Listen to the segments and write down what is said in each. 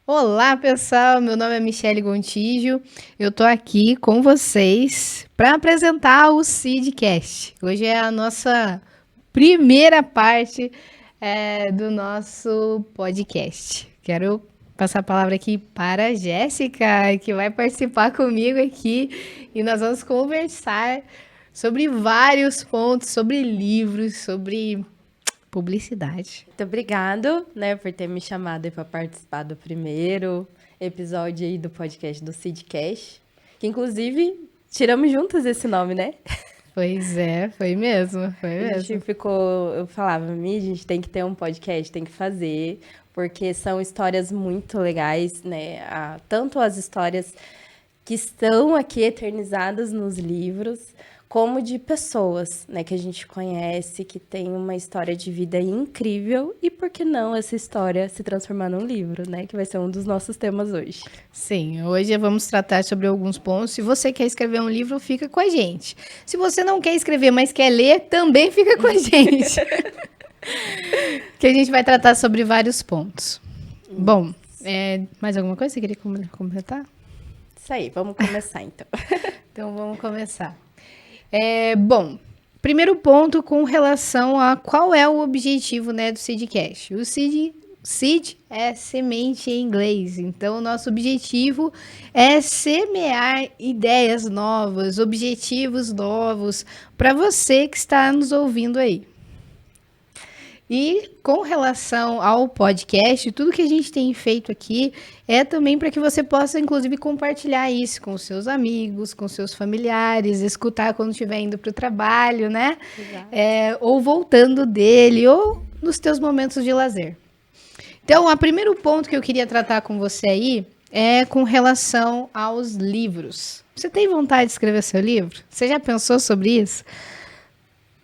Olá, pessoal. Meu nome é Michele Gontijo. Eu tô aqui com vocês para apresentar o Seedcast. Hoje é a nossa primeira parte do nosso podcast. Quero passar a palavra aqui para a Jéssica, que vai participar comigo aqui e nós vamos conversar sobre vários pontos, sobre livros, sobre publicidade. Muito obrigado, por ter me chamado para participar do primeiro episódio aí do podcast do Seedcast, que inclusive tiramos juntas esse nome, né? Pois é, foi mesmo. A gente eu falava, a gente tem que ter um podcast, tem que fazer, porque são histórias muito legais, né? Tanto as histórias que estão aqui eternizadas nos livros, como de pessoas, né, que a gente conhece, que tem uma história de vida incrível, e por que não essa história se transformar num livro, né, que vai ser um dos nossos temas hoje. Sim, hoje vamos tratar sobre alguns pontos. Se você quer escrever um livro, fica com a gente. Se você não quer escrever, mas quer ler, também fica com a gente. Que a gente vai tratar sobre vários pontos. Bom, mais alguma coisa que você queria completar? Isso aí, vamos começar então. Então vamos começar. Bom, primeiro ponto com relação a qual é o objetivo, né, do Seedcast. O Seed é semente em inglês, então o nosso objetivo é semear ideias novas, objetivos novos para você que está nos ouvindo aí. E com relação ao podcast, tudo que a gente tem feito aqui é também para que você possa, inclusive, compartilhar isso com os seus amigos, com seus familiares, escutar quando estiver indo para o trabalho, né? Ou voltando dele, ou nos teus momentos de lazer. Então, o primeiro ponto que eu queria tratar com você aí é com relação aos livros. Você tem vontade de escrever seu livro? Você já pensou sobre isso?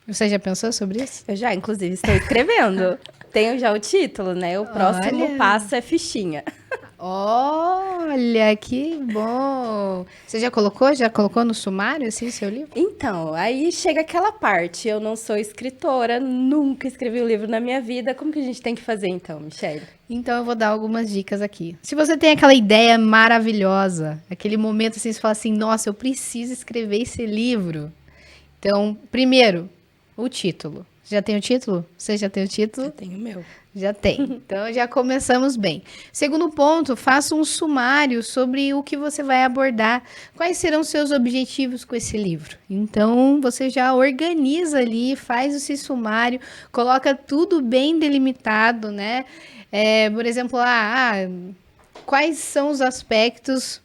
Você já pensou sobre isso? Eu já, inclusive, estou escrevendo. Tenho já o título, né? O próximo passo é fichinha. Olha, que bom! Você já colocou no sumário, assim, seu livro? Então, aí chega aquela parte. Eu não sou escritora, nunca escrevi um livro na minha vida. Como que a gente tem que fazer, então, Michele? Então, eu vou dar algumas dicas aqui. Se você tem aquela ideia maravilhosa, aquele momento assim, você fala assim, nossa, eu preciso escrever esse livro. Então, primeiro, o título. Já tem o título? Você já tem o título? Eu tenho o meu. Já tem. Então, já começamos bem. Segundo ponto, faça um sumário sobre o que você vai abordar. Quais serão seus objetivos com esse livro? Então, você já organiza ali, faz esse sumário, coloca tudo bem delimitado, né? Por exemplo, quais são os aspectos,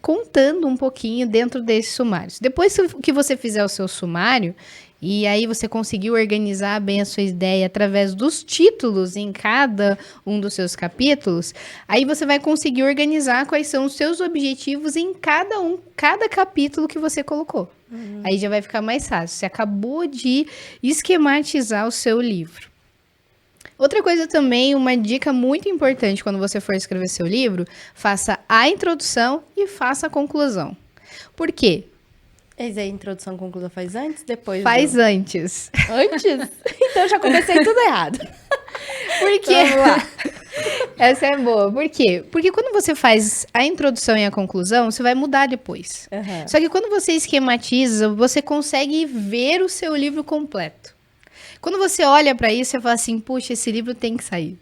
contando um pouquinho dentro desses sumários. Depois que você fizer o seu sumário, e aí você conseguiu organizar bem a sua ideia através dos títulos em cada um dos seus capítulos, aí você vai conseguir organizar quais são os seus objetivos em cada capítulo que você colocou. Aí já vai ficar mais fácil. Você acabou de esquematizar o seu livro. Outra coisa também, uma dica muito importante quando você for escrever seu livro, faça a introdução e faça a conclusão. Por quê? Mas a introdução e conclusão faz antes, depois? Faz antes. Antes? Então eu já comecei tudo errado. Por quê? Vamos lá. Essa é boa. Por quê? Porque quando você faz a introdução e a conclusão, você vai mudar depois. Só que quando você esquematiza, você consegue ver o seu livro completo. Quando você olha para isso, você fala assim, puxa, esse livro tem que sair.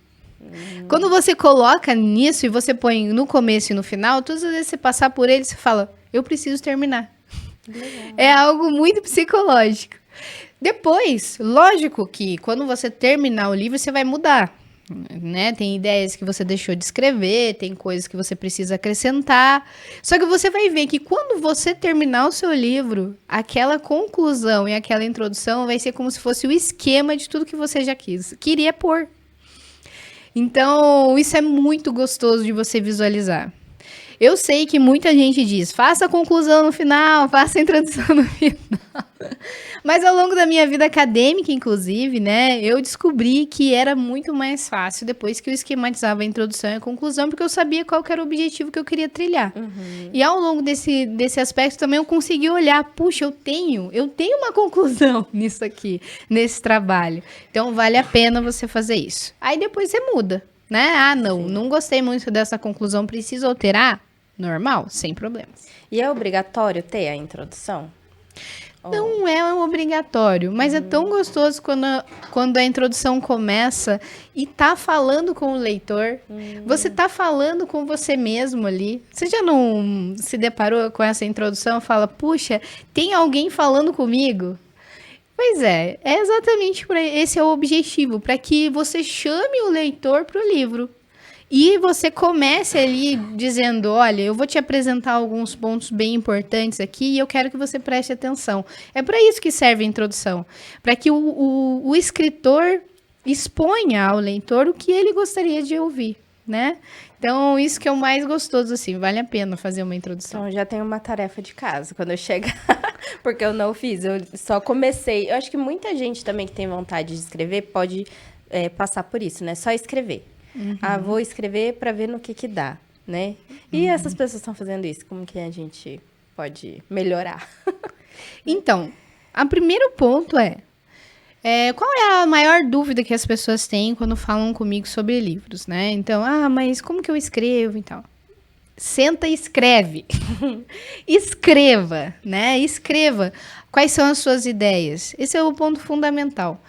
Quando você coloca nisso e você põe no começo e no final, todas as vezes que você passar por ele, você fala, eu preciso terminar. Legal. É algo muito psicológico. Depois, lógico que quando você terminar o livro, você vai mudar, né? Tem ideias que você deixou de escrever, tem coisas que você precisa acrescentar. Só que você vai ver que quando você terminar o seu livro, aquela conclusão e aquela introdução vai ser como se fosse o esquema de tudo que você já queria pôr. Então, isso é muito gostoso de você visualizar. Eu sei que muita gente diz, faça a conclusão no final, faça a introdução no final. Mas ao longo da minha vida acadêmica, inclusive, né, eu descobri que era muito mais fácil depois que eu esquematizava a introdução e a conclusão, porque eu sabia qual que era o objetivo que eu queria trilhar. E ao longo desse aspecto também eu consegui olhar, puxa, eu tenho uma conclusão nisso aqui, nesse trabalho. Então vale a pena você fazer isso. Aí depois você muda. né? Ah, não gostei muito dessa conclusão, preciso alterar? Normal, sem problemas. E é obrigatório ter a introdução? Não é obrigatório, mas é tão gostoso quando a introdução começa e tá falando com o leitor. Você tá falando com você mesmo ali. Você já não se deparou com essa introdução e fala, puxa, tem alguém falando comigo? Pois é exatamente esse é o objetivo, para que você chame o leitor para o livro. E você comece ali dizendo, olha, eu vou te apresentar alguns pontos bem importantes aqui e eu quero que você preste atenção. É para isso que serve a introdução, para que o escritor exponha ao leitor o que ele gostaria de ouvir, né? Então, isso que é o mais gostoso, assim, vale a pena fazer uma introdução. Então, eu já tenho uma tarefa de casa quando eu chegar, porque eu não fiz, eu só comecei. Eu acho que muita gente também que tem vontade de escrever pode passar por isso, né? Só escrever. Vou escrever para ver no que dá, né? E essas pessoas estão fazendo isso, como que a gente pode melhorar? Então, o primeiro ponto qual é a maior dúvida que as pessoas têm quando falam comigo sobre livros, né? Então, mas como que eu escrevo e tal? Senta e escreve. Escreva, né? Escreva quais são as suas ideias. Esse é o ponto fundamental.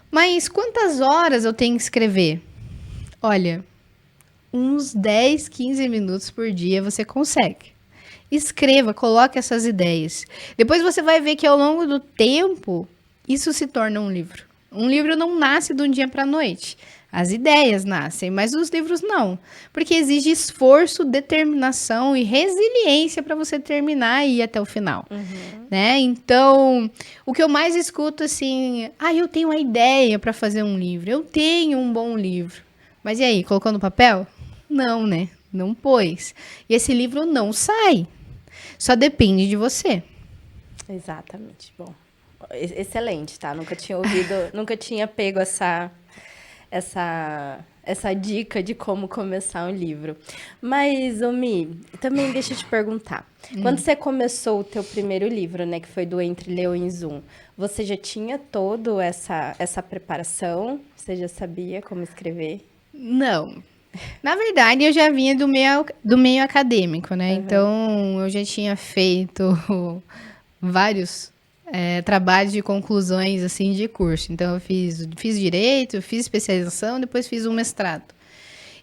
Mas quantas horas eu tenho que escrever? Olha, uns 10, 15 minutos por dia você consegue. Escreva, coloque essas ideias. Depois você vai ver que ao longo do tempo, isso se torna um livro. Um livro não nasce de um dia para a noite. As ideias nascem, mas os livros não. Porque exige esforço, determinação e resiliência para você terminar e ir até o final. Né? Então, o que eu mais escuto assim, eu tenho uma ideia para fazer um livro. Eu tenho um bom livro. Mas e aí, colocou no papel? Não, né? Não pôs. E esse livro não sai. Só depende de você. Exatamente. Bom, excelente, tá? Nunca tinha ouvido, nunca tinha pego essa dica de como começar um livro. Mas, Mi, também deixa eu te perguntar. Quando você começou o teu primeiro livro, né, que foi do Entre Leões 1, você já tinha toda essa preparação? Você já sabia como escrever? Não. Na verdade, eu já vinha do meio acadêmico, né? Então, eu já tinha feito vários trabalhos de conclusões, assim, de curso. Então, eu fiz direito, fiz especialização, depois fiz um mestrado.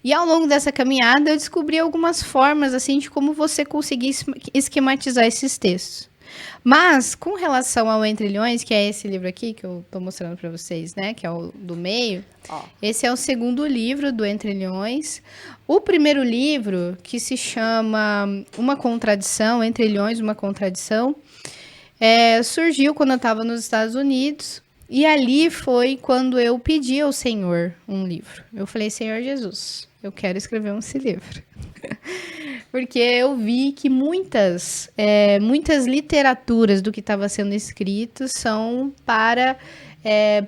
E ao longo dessa caminhada, eu descobri algumas formas, assim, de como você conseguir esquematizar esses textos. Mas, com relação ao Entre Leões, que é esse livro aqui que eu tô mostrando para vocês, né? Que é o do meio. Esse é o segundo livro do Entre Leões. O primeiro livro, que se chama Uma Contradição, Entre Leões, Uma Contradição, surgiu quando eu estava nos Estados Unidos. E ali foi quando eu pedi ao Senhor um livro. Eu falei, Senhor Jesus, eu quero escrever esse livro. Porque eu vi que muitas literaturas do que estava sendo escrito são para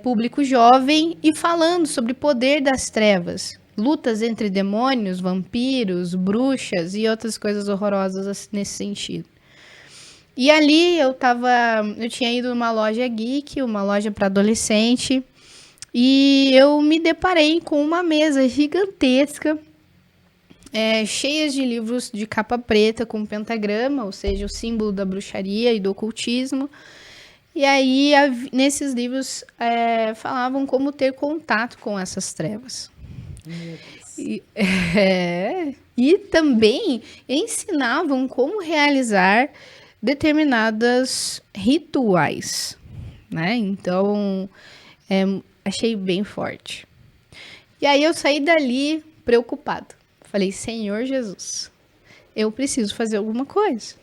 público jovem e falando sobre o poder das trevas. Lutas entre demônios, vampiros, bruxas e outras coisas horrorosas nesse sentido. E ali eu tinha ido numa loja geek, uma loja para adolescente, e eu me deparei com uma mesa gigantesca, cheias de livros de capa preta com pentagrama, ou seja, o símbolo da bruxaria e do ocultismo. E aí, nesses livros, falavam como ter contato com essas trevas. E também ensinavam como realizar determinados rituais, né? Então, achei bem forte. E aí eu saí dali preocupado. Falei, Senhor Jesus, eu preciso fazer alguma coisa.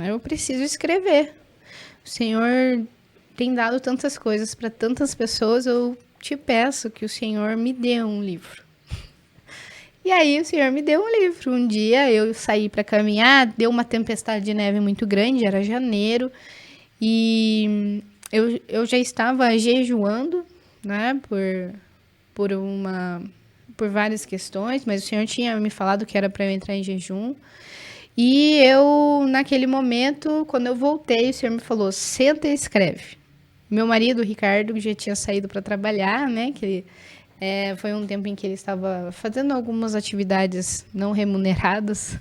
Eu preciso escrever. O Senhor tem dado tantas coisas para tantas pessoas, eu te peço que o Senhor me dê um livro. E aí o Senhor me deu um livro. Um dia eu saí para caminhar, deu uma tempestade de neve muito grande, era janeiro, e eu já estava jejuando, né, por várias questões, mas o Senhor tinha me falado que era para eu entrar em jejum. E eu, naquele momento, quando eu voltei, o Senhor me falou, senta e escreve. Meu marido, o Ricardo, já tinha saído para trabalhar, né, que Foi um tempo em que ele estava fazendo algumas atividades não remuneradas.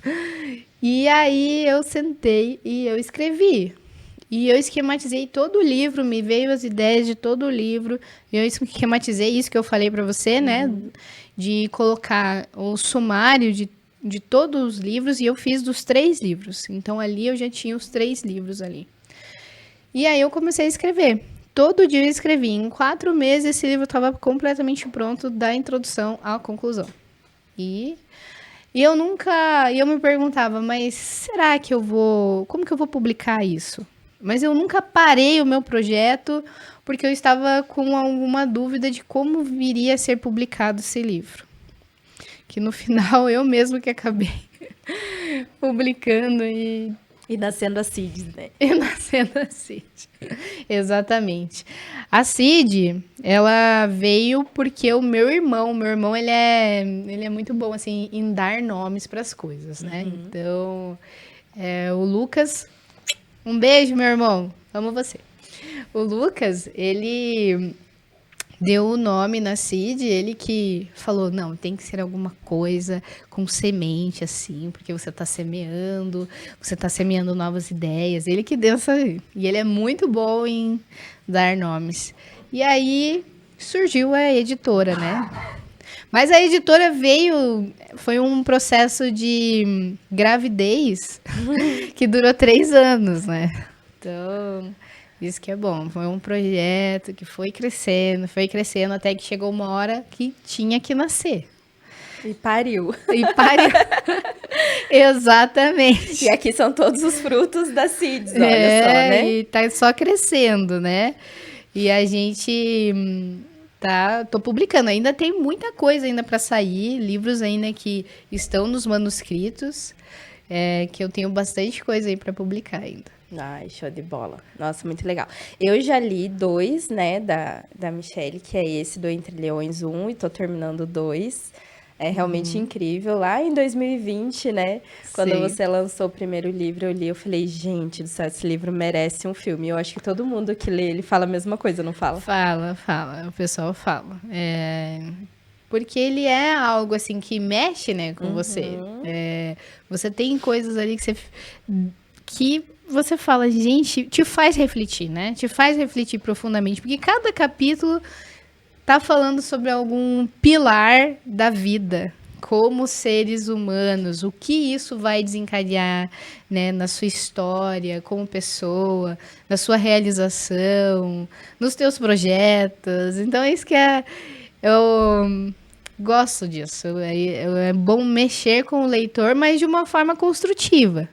E aí eu sentei e eu escrevi. E eu esquematizei todo o livro, me veio as ideias de todo o livro. Eu esquematizei isso que eu falei para você, né? De colocar o sumário de todos os livros, e eu fiz dos 3 livros. Então ali eu já tinha os 3 livros ali. E aí eu comecei a escrever. Todo dia eu escrevi. Em 4 meses esse livro estava completamente pronto, da introdução à conclusão. E eu me perguntava, mas será que como que eu vou publicar isso? Mas eu nunca parei o meu projeto porque eu estava com alguma dúvida de como viria a ser publicado esse livro. Que no final eu mesmo que acabei publicando e nascendo a Cid, né? e nascendo a Cid. Exatamente. A Cid, ela veio porque o meu irmão, ele é muito bom assim em dar nomes para as coisas, né? Então, o Lucas, um beijo, meu irmão. Amo você. O Lucas, ele deu o nome na Cid, ele que falou, não, tem que ser alguma coisa com semente, assim, porque você está semeando novas ideias. Ele que deu essa... E ele é muito bom em dar nomes. E aí surgiu a editora, né? Mas a editora foi um processo de gravidez que durou 3 anos, né? Então... Isso que é bom. Foi um projeto que foi crescendo, até que chegou uma hora que tinha que nascer. E pariu. E pariu. Exatamente. E aqui são todos os frutos da CIDS, olha só, né? E tá só crescendo, né? E a gente tô publicando. Ainda tem muita coisa ainda para sair, livros ainda que estão nos manuscritos, que eu tenho bastante coisa aí para publicar ainda. Ai, show de bola. Nossa, muito legal. Eu já li 2, né, da Michelle, que é esse do Entre Leões 1, e tô terminando 2. É realmente incrível. Lá em 2020, né, quando Sim. você lançou o primeiro livro, eu li, eu falei, gente do céu, esse livro merece um filme. Eu acho que todo mundo que lê, ele fala a mesma coisa, não fala? Fala. O pessoal fala. Porque ele é algo, assim, que mexe, né, com você. Você tem coisas ali que você fala, gente, te faz refletir, né? Te faz refletir profundamente, porque cada capítulo tá falando sobre algum pilar da vida, como seres humanos, o que isso vai desencadear, né, na sua história, como pessoa, na sua realização, nos teus projetos. Então, é isso que eu gosto disso. É bom mexer com o leitor, mas de uma forma construtiva.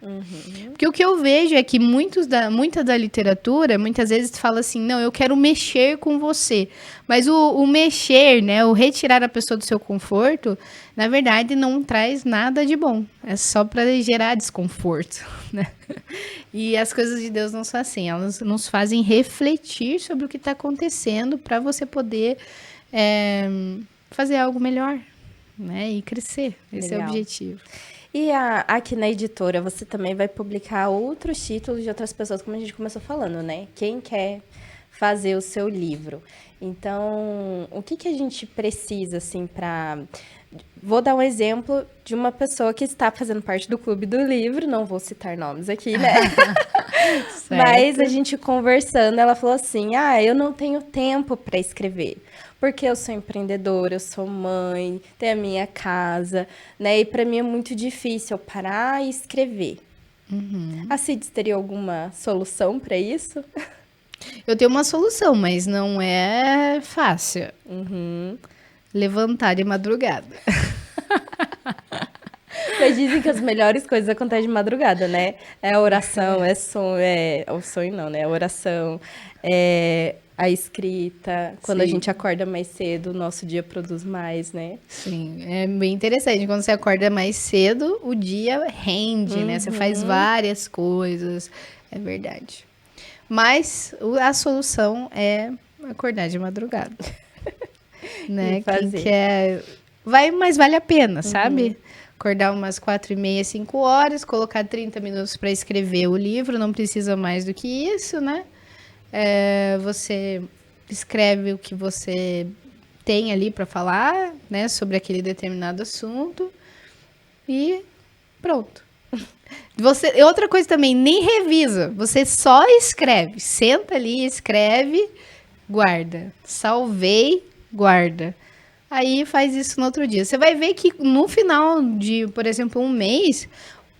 Porque o que eu vejo é que muita da literatura, muitas vezes fala assim, não, eu quero mexer com você. Mas o mexer, né, o retirar a pessoa do seu conforto, na verdade, não traz nada de bom. É só para gerar desconforto, né? E as coisas de Deus não são assim. Elas nos fazem refletir sobre o que está acontecendo para você poder... fazer algo melhor, né? E crescer. Esse é o Legal. objetivo. E aqui na editora, você também vai publicar outros títulos de outras pessoas, como a gente começou falando, né? Quem quer fazer o seu livro. Então, o que a gente precisa, assim, para... Vou dar um exemplo de uma pessoa que está fazendo parte do Clube do Livro, não vou citar nomes aqui, né? Mas a gente conversando, ela falou assim, eu não tenho tempo para escrever, porque eu sou empreendedora, eu sou mãe, tenho a minha casa, né? E para mim é muito difícil eu parar e escrever. A Cids teria alguma solução para isso? Eu tenho uma solução, mas não é fácil. Levantar de madrugada. Mas dizem que as melhores coisas acontecem de madrugada, né? É a oração, o sonho não, né? A oração, a escrita. Quando a gente acorda mais cedo, o nosso dia produz mais, né? Sim, é bem interessante. Quando você acorda mais cedo, o dia rende, né? Você faz várias coisas. É verdade. Mas a solução é acordar de madrugada. Né? Quem quer... mas vale a pena, sabe? Acordar umas 4h30, 5 horas, colocar 30 minutos para escrever o livro, não precisa mais do que isso, né? Você escreve o que você tem ali para falar, né, sobre aquele determinado assunto e pronto. Outra coisa também, nem revisa, você só escreve, senta ali, escreve, guarda, salvei, guarda. Aí faz isso no outro dia. Você vai ver que no final de, por exemplo, um mês,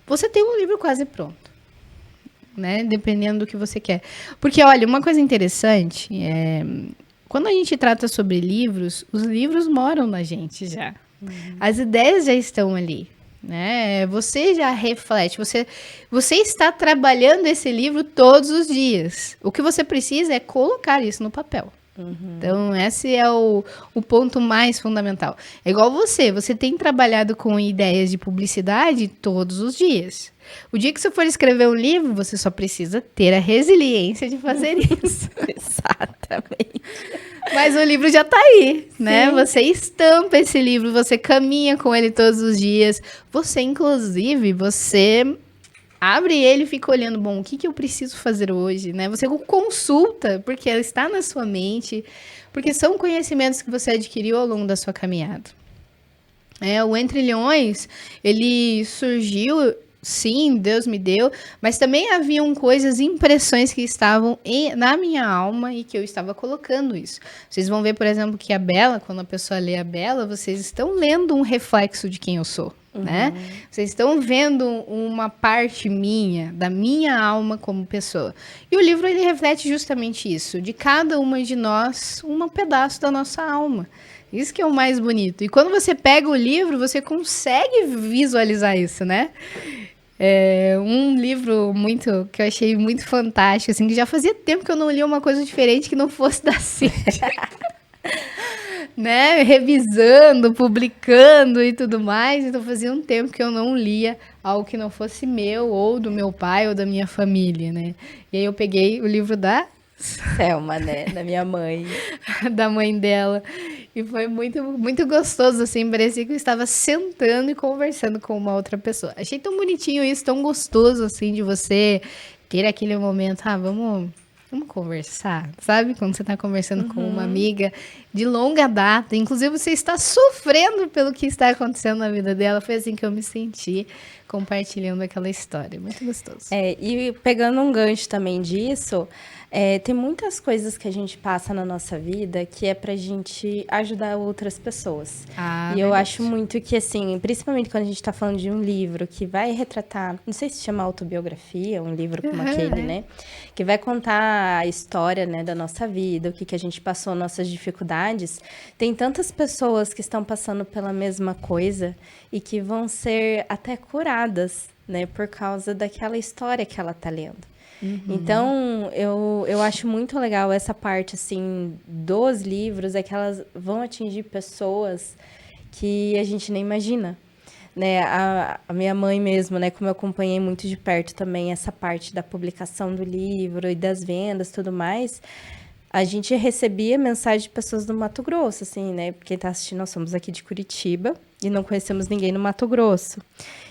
você tem um livro quase pronto, né? Dependendo do que você quer. Porque, olha, uma coisa interessante é quando a gente trata sobre livros, os livros moram na gente já. As ideias já estão ali, né? Você já reflete, você está trabalhando esse livro todos os dias. O que você precisa é colocar isso no papel. Então, esse é o ponto mais fundamental. É igual você tem trabalhado com ideias de publicidade todos os dias. O dia que você for escrever um livro, você só precisa ter a resiliência de fazer isso. Exatamente. Mas o livro já tá aí, né? Sim. Você estampa esse livro, você caminha com ele todos os dias. Você, inclusive, você abre ele e fica olhando, bom, o que que eu preciso fazer hoje, né? Você consulta, porque ela está na sua mente, porque são conhecimentos que você adquiriu ao longo da sua caminhada. O Entre Leões, ele surgiu, sim, Deus me deu, mas também haviam coisas, impressões que estavam na minha alma e que eu estava colocando isso. Vocês vão ver, por exemplo, que a Bela, quando a pessoa lê a Bela, vocês estão lendo um reflexo de quem eu sou. Né? Vocês estão vendo uma parte minha, da minha alma como pessoa. E o livro, ele reflete justamente isso. De cada uma de nós, um pedaço da nossa alma. Isso que é o mais bonito. E quando você pega o livro, você consegue visualizar isso, né? Um livro que eu achei muito fantástico, assim, que já fazia tempo que eu não lia uma coisa diferente que não fosse da Cíntia. Né, revisando, publicando e tudo mais. Então fazia um tempo que eu não lia algo que não fosse meu, ou do meu pai, ou da minha família, né? E aí eu peguei o livro da Selma, né? Da minha mãe. da mãe dela. E foi muito, muito gostoso, assim. Parecia que eu estava sentando e conversando com uma outra pessoa. Achei tão bonitinho isso, tão gostoso, assim, de você ter aquele momento. Vamos conversar, sabe? Quando você está conversando com uma amiga de longa data, inclusive você está sofrendo pelo que está acontecendo na vida dela. Foi assim que eu me senti compartilhando aquela história. Muito gostoso. E pegando um gancho também disso, tem muitas coisas que a gente passa na nossa vida que é pra gente ajudar outras pessoas. E eu acho muito que, assim, principalmente quando a gente tá falando de um livro que vai retratar, não sei se chama autobiografia, um livro como aquele, né? Que vai contar a história, né, da nossa vida, o que a gente passou, nossas dificuldades. Tem tantas pessoas que estão passando pela mesma coisa e que vão ser até curadas, né, por causa daquela história que ela tá lendo. Então, eu acho muito legal essa parte, assim, dos livros, é que elas vão atingir pessoas que a gente nem imagina, né? A minha mãe mesmo, né, como eu acompanhei muito de perto também essa parte da publicação do livro e das vendas e tudo mais, a gente recebia mensagem de pessoas do Mato Grosso, assim, né? Quem tá assistindo, nós somos aqui de Curitiba e não conhecemos ninguém no Mato Grosso.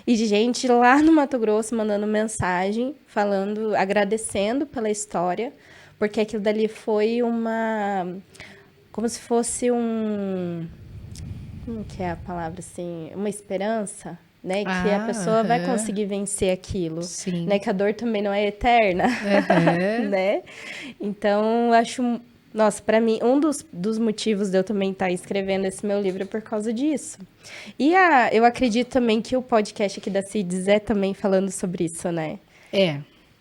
E de gente lá no Mato Grosso mandando mensagem, falando, agradecendo pela história, porque aquilo dali foi como se fosse como que é a palavra, assim? Uma esperança, né? Que a pessoa vai conseguir vencer aquilo. Sim. Né? Que a dor também não é eterna, né? Então, eu acho... Nossa, para mim, um dos motivos de eu também estar escrevendo esse meu livro é por causa disso. E eu acredito também que o podcast aqui da CIDS é também falando sobre isso, né?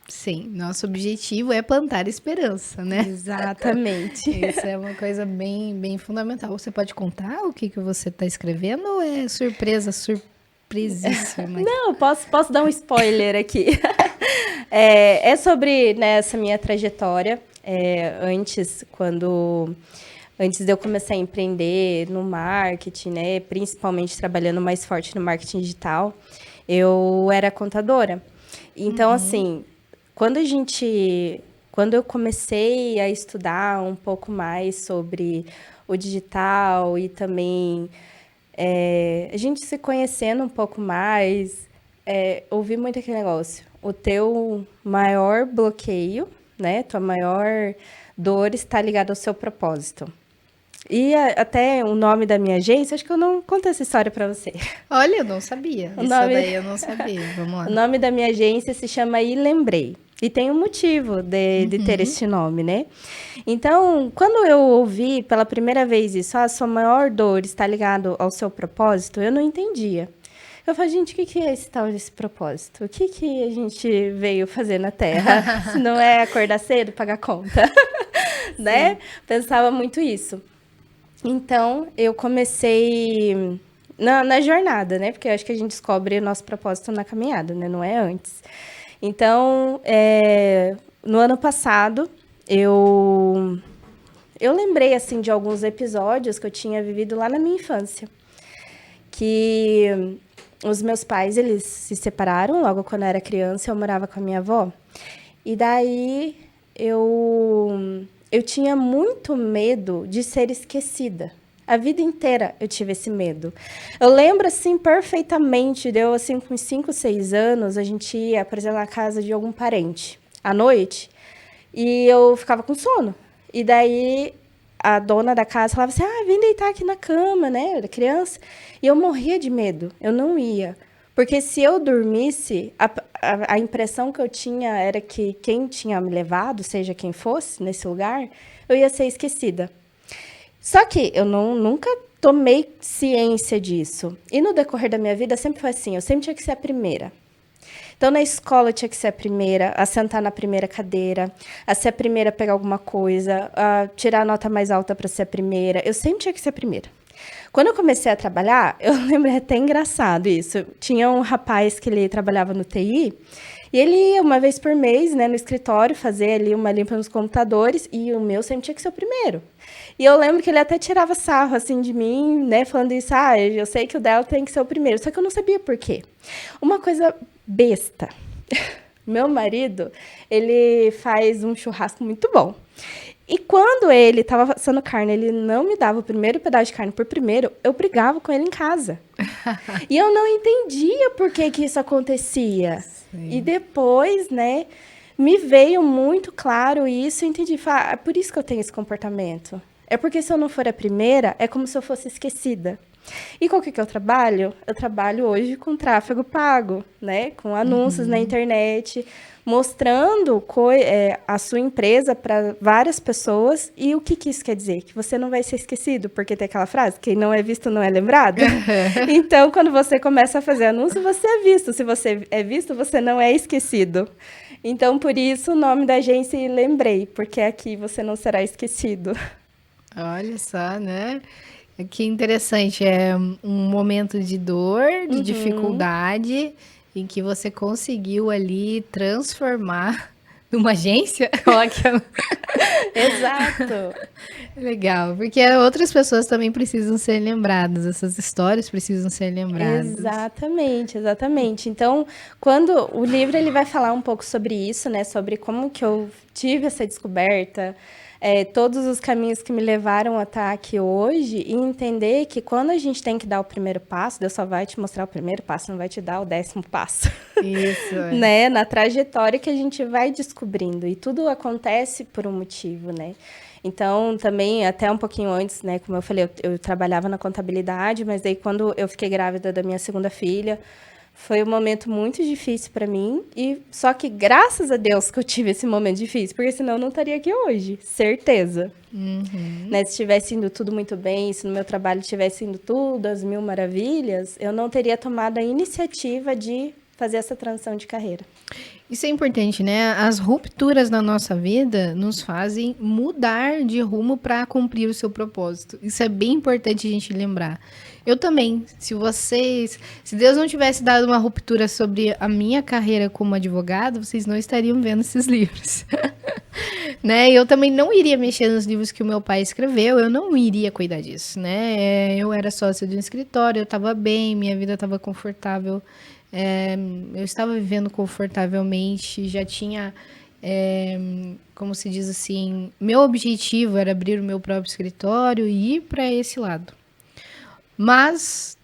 Sim. Nosso objetivo é plantar esperança, né? Exatamente. Isso é uma coisa bem, bem fundamental. Você pode contar o que você está escrevendo ou é surpresíssima? Não, posso dar um spoiler aqui. É sobre, né, essa minha trajetória. Antes de eu começar a empreender no marketing, né, principalmente trabalhando mais forte no marketing digital, eu era contadora. Então, assim, quando eu comecei a estudar um pouco mais sobre o digital e também a gente se conhecendo um pouco mais, ouvi muito aquele negócio. O teu maior bloqueio, né? Tua maior dor está ligada ao seu propósito. E até o nome da minha agência, acho que eu não contei essa história para você. Olha, eu não sabia. O Isso nome, daí eu não sabia. Vamos o lá. nome da minha agência se chama E Lembrei. E tem um motivo de ter Uhum. este nome, né? Então, quando eu ouvi pela primeira vez isso, a sua maior dor está ligado ao seu propósito, eu não entendia. Eu falei, gente, o que é esse tal desse propósito? O que a gente veio fazer na Terra? Se não é acordar cedo, pagar conta, né? Pensava muito isso. Então, eu comecei na jornada, né? Porque eu acho que a gente descobre o nosso propósito na caminhada, né? Não é antes. Então, no ano passado, eu lembrei, assim, de alguns episódios que eu tinha vivido lá na minha infância. Que os meus pais, eles se separaram logo quando eu era criança, eu morava com a minha avó. E daí, eu tinha muito medo de ser esquecida. A vida inteira eu tive esse medo. Eu lembro, assim, perfeitamente, deu, assim, com 5, 6 anos, a gente ia, por exemplo, na casa de algum parente, à noite, e eu ficava com sono. E daí, a dona da casa falava assim, vem deitar aqui na cama, né, eu era criança. E eu morria de medo, eu não ia. Porque se eu dormisse, a impressão que eu tinha era que quem tinha me levado, seja quem fosse, nesse lugar, eu ia ser esquecida. Só que eu nunca tomei ciência disso. E no decorrer da minha vida sempre foi assim, eu sempre tinha que ser a primeira. Então, na escola eu tinha que ser a primeira, a sentar na primeira cadeira, a ser a primeira a pegar alguma coisa, a tirar a nota mais alta para ser a primeira. Eu sempre tinha que ser a primeira. Quando eu comecei a trabalhar, eu lembro, é até engraçado isso. Tinha um rapaz que ele trabalhava no TI, e ele ia uma vez por mês, né, no escritório, fazer ali uma limpa nos computadores, e o meu sempre tinha que ser o primeiro. E eu lembro que ele até tirava sarro, assim, de mim, né, falando isso, eu sei que o dela tem que ser o primeiro, só que eu não sabia por quê. Uma coisa besta. Meu marido, ele faz um churrasco muito bom. E quando ele estava assando carne, ele não me dava o primeiro pedaço de carne por primeiro, eu brigava com ele em casa. E eu não entendia por que isso acontecia. Sim. E depois, né, me veio muito claro isso e entendi. É por isso que eu tenho esse comportamento. É porque se eu não for a primeira, é como se eu fosse esquecida. E com o que eu trabalho? Eu trabalho hoje com tráfego pago, né? Com anúncios na internet, mostrando a sua empresa para várias pessoas. E o que isso quer dizer? Que você não vai ser esquecido, porque tem aquela frase, quem não é visto não é lembrado. Então, quando você começa a fazer anúncio, você é visto. Se você é visto, você não é esquecido. Então, por isso, o nome da agência Lembrei, porque aqui você não será esquecido. Olha só, né? Que interessante, é um momento de dor, de dificuldade, em que você conseguiu ali transformar numa agência. Exato. Legal, porque outras pessoas também precisam ser lembradas, essas histórias precisam ser lembradas. Exatamente, exatamente. Então, quando o livro ele vai falar um pouco sobre isso, né? Sobre como que eu tive essa descoberta, todos os caminhos que me levaram a estar aqui hoje e entender que quando a gente tem que dar o primeiro passo, Deus só vai te mostrar o primeiro passo, não vai te dar o 10º passo. Isso, né? Na trajetória que a gente vai descobrindo. E tudo acontece por um motivo, né? Então, também, até um pouquinho antes, né? Como eu falei, eu trabalhava na contabilidade, mas daí quando eu fiquei grávida da minha segunda filha, foi um momento muito difícil para mim, e só que graças a Deus que eu tive esse momento difícil, porque senão eu não estaria aqui hoje, certeza. Né? Se tivesse indo tudo muito bem, se no meu trabalho tivesse indo tudo às mil maravilhas, eu não teria tomado a iniciativa de fazer essa transição de carreira. Isso é importante, né? As rupturas na nossa vida nos fazem mudar de rumo para cumprir o seu propósito. Isso é bem importante a gente lembrar. Eu também, se Deus não tivesse dado uma ruptura sobre a minha carreira como advogado, vocês não estariam vendo esses livros. Né? Eu também não iria mexer nos livros que o meu pai escreveu, eu não iria cuidar disso, né? Eu era sócia de um escritório, eu estava bem, minha vida estava confortável. Eu estava vivendo confortavelmente, já tinha, como se diz assim, meu objetivo era abrir o meu próprio escritório e ir para esse lado. Mas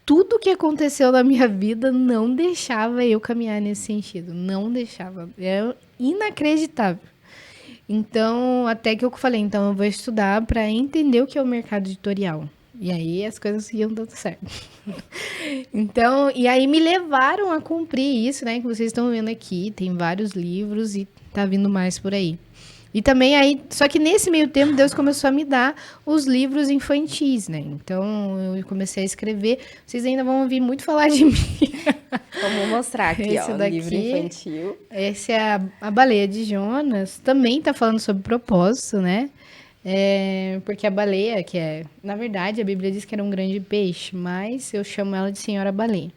tudo que aconteceu na minha vida não deixava eu caminhar nesse sentido, não deixava, é inacreditável. Então, até que eu falei, então eu vou estudar para entender o que é o mercado editorial. E aí as coisas iam dando certo. Então, e aí me levaram a cumprir isso, né, que vocês estão vendo aqui. Tem vários livros e tá vindo mais por aí. E também aí, só que nesse meio tempo Deus começou a me dar os livros infantis, né? Então eu comecei a escrever. Vocês ainda vão ouvir muito falar de mim. Vamos mostrar aqui, Esse ó, o daqui, livro infantil. Esse é a Baleia de Jonas. Também tá falando sobre propósito, né? Porque a baleia, que é... Na verdade, a Bíblia diz que era um grande peixe, mas eu chamo ela de Senhora Baleia.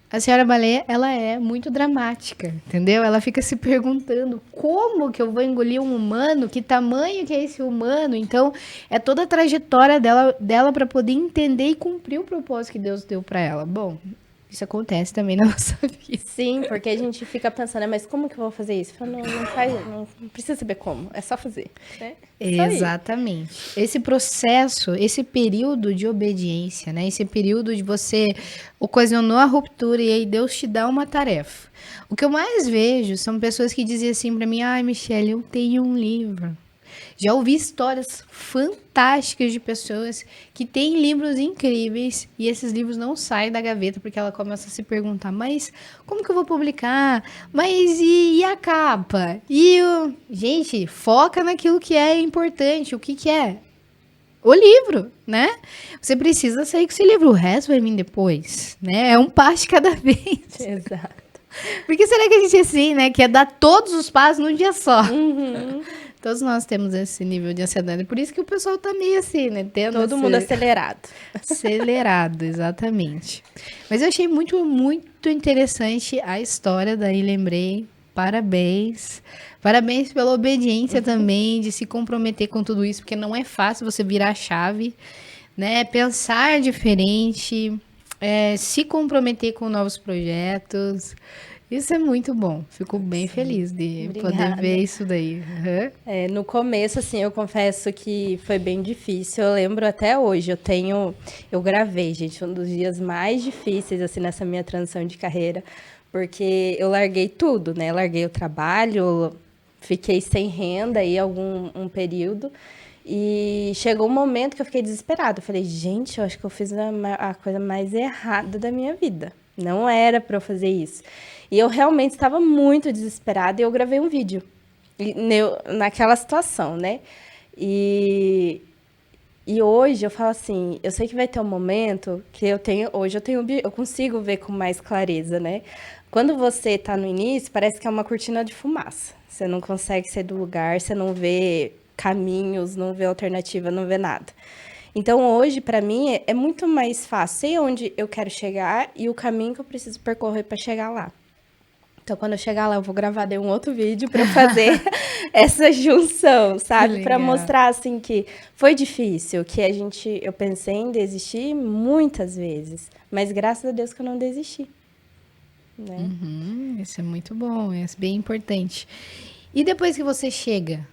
A Senhora Baleia, ela é muito dramática, entendeu? Ela fica se perguntando como que eu vou engolir um humano, que tamanho que é esse humano. Então, é toda a trajetória dela para poder entender e cumprir o propósito que Deus deu para ela. Bom, isso acontece também na nossa vida. Sim, porque a gente fica pensando, mas como que eu vou fazer isso? Fala, não precisa saber como, é só fazer. Né? Exatamente. Esse processo, esse período de obediência, né? Esse período de você ocasionou a ruptura e aí Deus te dá uma tarefa. O que eu mais vejo são pessoas que dizem assim para mim: ai, Michelle, eu tenho um livro. Já ouvi histórias fantásticas de pessoas que têm livros incríveis e esses livros não saem da gaveta porque ela começa a se perguntar: mas como que eu vou publicar? Mas e a capa? Gente, foca naquilo que é importante. O que é? O livro, né? Você precisa sair com esse livro, o resto vai vir depois, né? É um passo de cada vez. Exato. Por que será que a gente é assim, né? Quer dar todos os passos num dia só. Uhum. Todos nós temos esse nível de ansiedade. Por isso que o pessoal tá meio assim, né? Todo mundo acelerado. Acelerado, exatamente. Mas eu achei muito, muito interessante a história, daí lembrei. Parabéns. Parabéns pela obediência também, de se comprometer com tudo isso, porque não é fácil você virar a chave, né? Pensar diferente, se comprometer com novos projetos. Isso é muito bom. Fico bem feliz de poder ver isso daí. Uhum. No começo, assim, eu confesso que foi bem difícil. Eu lembro até hoje, eu gravei, gente, um dos dias mais difíceis, assim, nessa minha transição de carreira, porque eu larguei tudo, né? Larguei o trabalho, fiquei sem renda aí um período. E chegou um momento que eu fiquei desesperada. Eu falei, gente, eu acho que eu fiz a coisa mais errada da minha vida. Não era para eu fazer isso. E eu realmente estava muito desesperada e eu gravei um vídeo naquela situação, né? E hoje eu falo assim, eu sei que vai ter um momento que eu consigo ver com mais clareza, né? Quando você está no início, parece que é uma cortina de fumaça. Você não consegue sair do lugar, você não vê caminhos, não vê alternativa, não vê nada. Então, hoje, para mim, é muito mais fácil. Sei onde eu quero chegar e o caminho que eu preciso percorrer para chegar lá. Então, quando eu chegar lá, eu vou gravar um outro vídeo para fazer essa junção, sabe? Para mostrar, assim, que foi difícil, que eu pensei em desistir muitas vezes. Mas, graças a Deus que eu não desisti. Né? Uhum, isso é muito bom, é bem importante. E depois que você chega,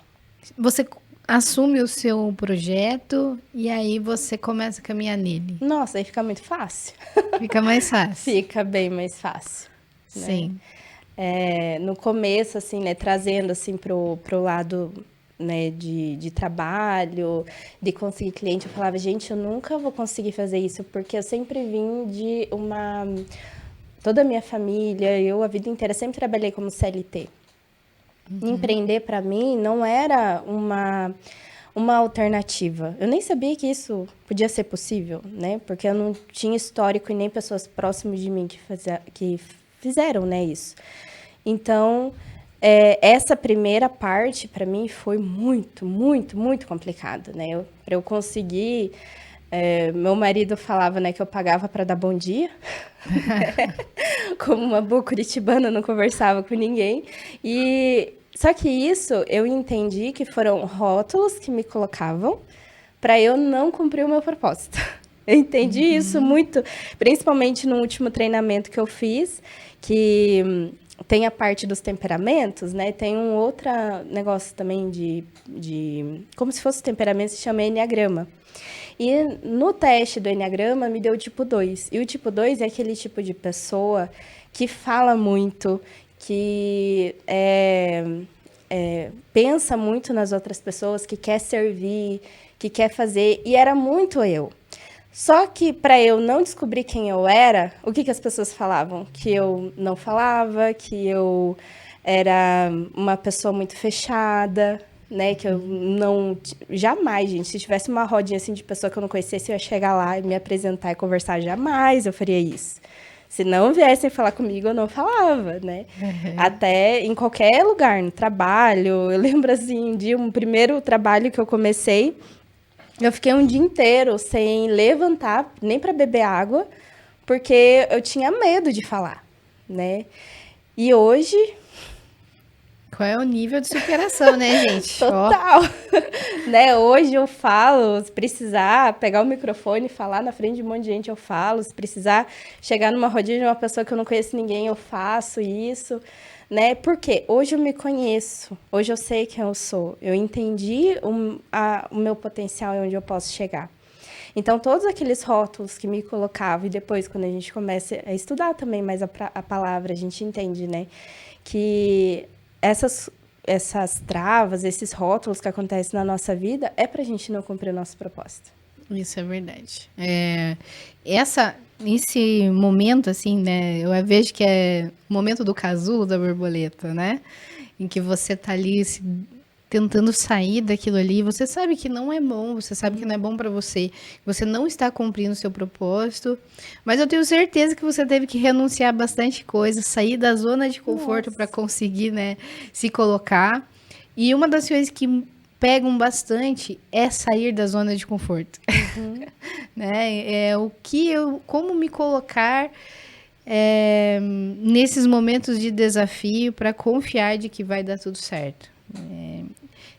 você assume o seu projeto e aí você começa a caminhar nele. Nossa, aí fica muito fácil. Fica mais fácil. Fica bem mais fácil. Sim. Né? No começo, assim, né, trazendo, assim, pro lado, né, de trabalho, de conseguir cliente, eu falava, gente, eu nunca vou conseguir fazer isso, porque eu sempre vim de toda a minha família, eu a vida inteira sempre trabalhei como CLT. Empreender, para mim, não era uma alternativa. Eu nem sabia que isso podia ser possível, né? Porque eu não tinha histórico e nem pessoas próximas de mim que fizeram, né, isso. Então, essa primeira parte, para mim, foi muito, muito, muito complicada, né? Para eu conseguir... meu marido falava, né, que eu pagava para dar bom dia. Como uma boa curitibana, não conversava com ninguém. Só que isso eu entendi que foram rótulos que me colocavam para eu não cumprir o meu propósito. Eu entendi isso muito, principalmente no último treinamento que eu fiz, que tem a parte dos temperamentos, né? Tem um outro negócio também de como se fosse temperamento, se chama Enneagrama. E no teste do Enneagrama me deu o tipo 2. E o tipo 2 é aquele tipo de pessoa que fala muito, que é pensa muito nas outras pessoas, que quer servir, que quer fazer, e era muito eu. Só que para eu não descobrir quem eu era, o que as pessoas falavam? Que eu não falava, que eu era uma pessoa muito fechada, né? Que eu não... Jamais, gente, se tivesse uma rodinha assim de pessoa que eu não conhecesse, eu ia chegar lá e me apresentar e conversar. Jamais eu faria isso. Se não viessem falar comigo, eu não falava, né? Até em qualquer lugar, no trabalho. Eu lembro, assim, de um primeiro trabalho que eu comecei, eu fiquei um dia inteiro sem levantar, nem para beber água, porque eu tinha medo de falar, né? E hoje... Qual é o nível de superação, né, gente? Total! Né? Hoje eu falo, se precisar pegar o microfone e falar na frente de um monte de gente, eu falo. Se precisar chegar numa rodinha de uma pessoa que eu não conheço ninguém, eu faço isso, né? Porque hoje eu me conheço, hoje eu sei quem eu sou. Eu entendi o meu potencial e onde eu posso chegar. Então, todos aqueles rótulos que me colocavam, e depois, quando a gente começa a estudar também mais a palavra, a gente entende, né? Que essas travas, esses rótulos que acontecem na nossa vida, é pra gente não cumprir o nosso propósito. Isso é verdade. Nesse momento, assim, né, eu vejo que é o momento do casulo da borboleta, né? Em que você tá ali tentando sair daquilo ali, você sabe que não é bom, você sabe que não é bom para você, você não está cumprindo o seu propósito, mas eu tenho certeza que você teve que renunciar a bastante coisa, sair da zona de conforto para conseguir, né, se colocar. E uma das coisas que pegam bastante é sair da zona de conforto, né? Como me colocar nesses momentos de desafio para confiar de que vai dar tudo certo.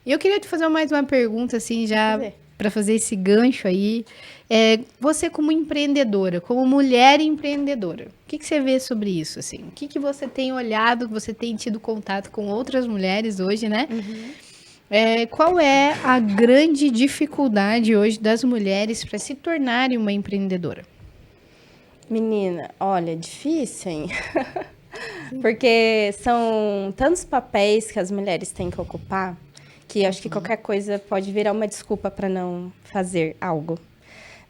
E eu queria te fazer mais uma pergunta, assim, já para fazer esse gancho aí. Você como empreendedora, como mulher empreendedora, o que você vê sobre isso, assim? O que você tem olhado, que você tem tido contato com outras mulheres hoje, né? Qual é a grande dificuldade hoje das mulheres para se tornarem uma empreendedora? Menina, olha, difícil, hein? Porque são tantos papéis que as mulheres têm que ocupar, que acho que qualquer coisa pode virar uma desculpa para não fazer algo,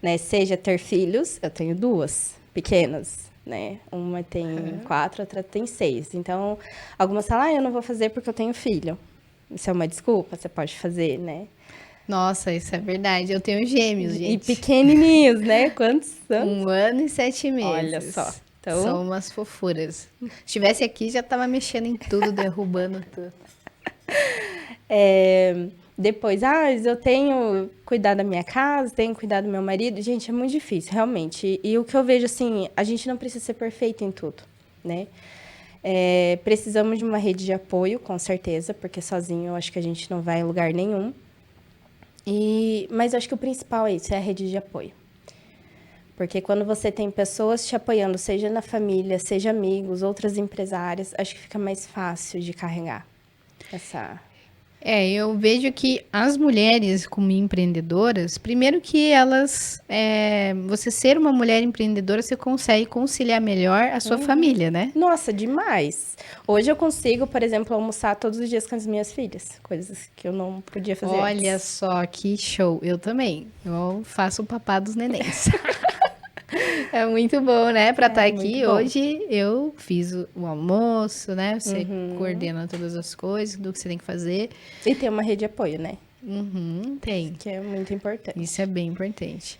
né? Seja ter filhos, eu tenho 2 pequenas, né? Uma tem 4, outra tem 6. Então, algumas falam, eu não vou fazer porque eu tenho filho. Isso é uma desculpa, você pode fazer, né? Nossa, isso é verdade. Eu tenho gêmeos, gente. E pequenininhos, né? Quantos anos? 1 ano e 7 meses. Olha só. Então... São umas fofuras. Se estivesse aqui, já tava mexendo em tudo, derrubando tudo. Depois, eu tenho cuidado da minha casa, tenho cuidado do meu marido. Gente, é muito difícil, realmente. E o que eu vejo, assim, a gente não precisa ser perfeito em tudo, né? Precisamos de uma rede de apoio, com certeza, porque sozinho eu acho que a gente não vai em lugar nenhum. Mas eu acho que o principal é isso, é a rede de apoio. Porque quando você tem pessoas te apoiando, seja na família, seja amigos, outras empresárias, acho que fica mais fácil de carregar essa... Eu vejo que as mulheres como empreendedoras, primeiro que elas, você ser uma mulher empreendedora, você consegue conciliar melhor a sua família, né? Nossa, demais! Hoje eu consigo, por exemplo, almoçar todos os dias com as minhas filhas, coisas que eu não podia fazer Olha antes. só, que show! Eu também, eu faço o papá dos nenéns. É muito bom, né? Para estar aqui hoje, eu fiz o almoço, né? Você coordena todas as coisas, do que você tem que fazer. E tem uma rede de apoio, né? Tem. Que é muito importante. Isso é bem importante.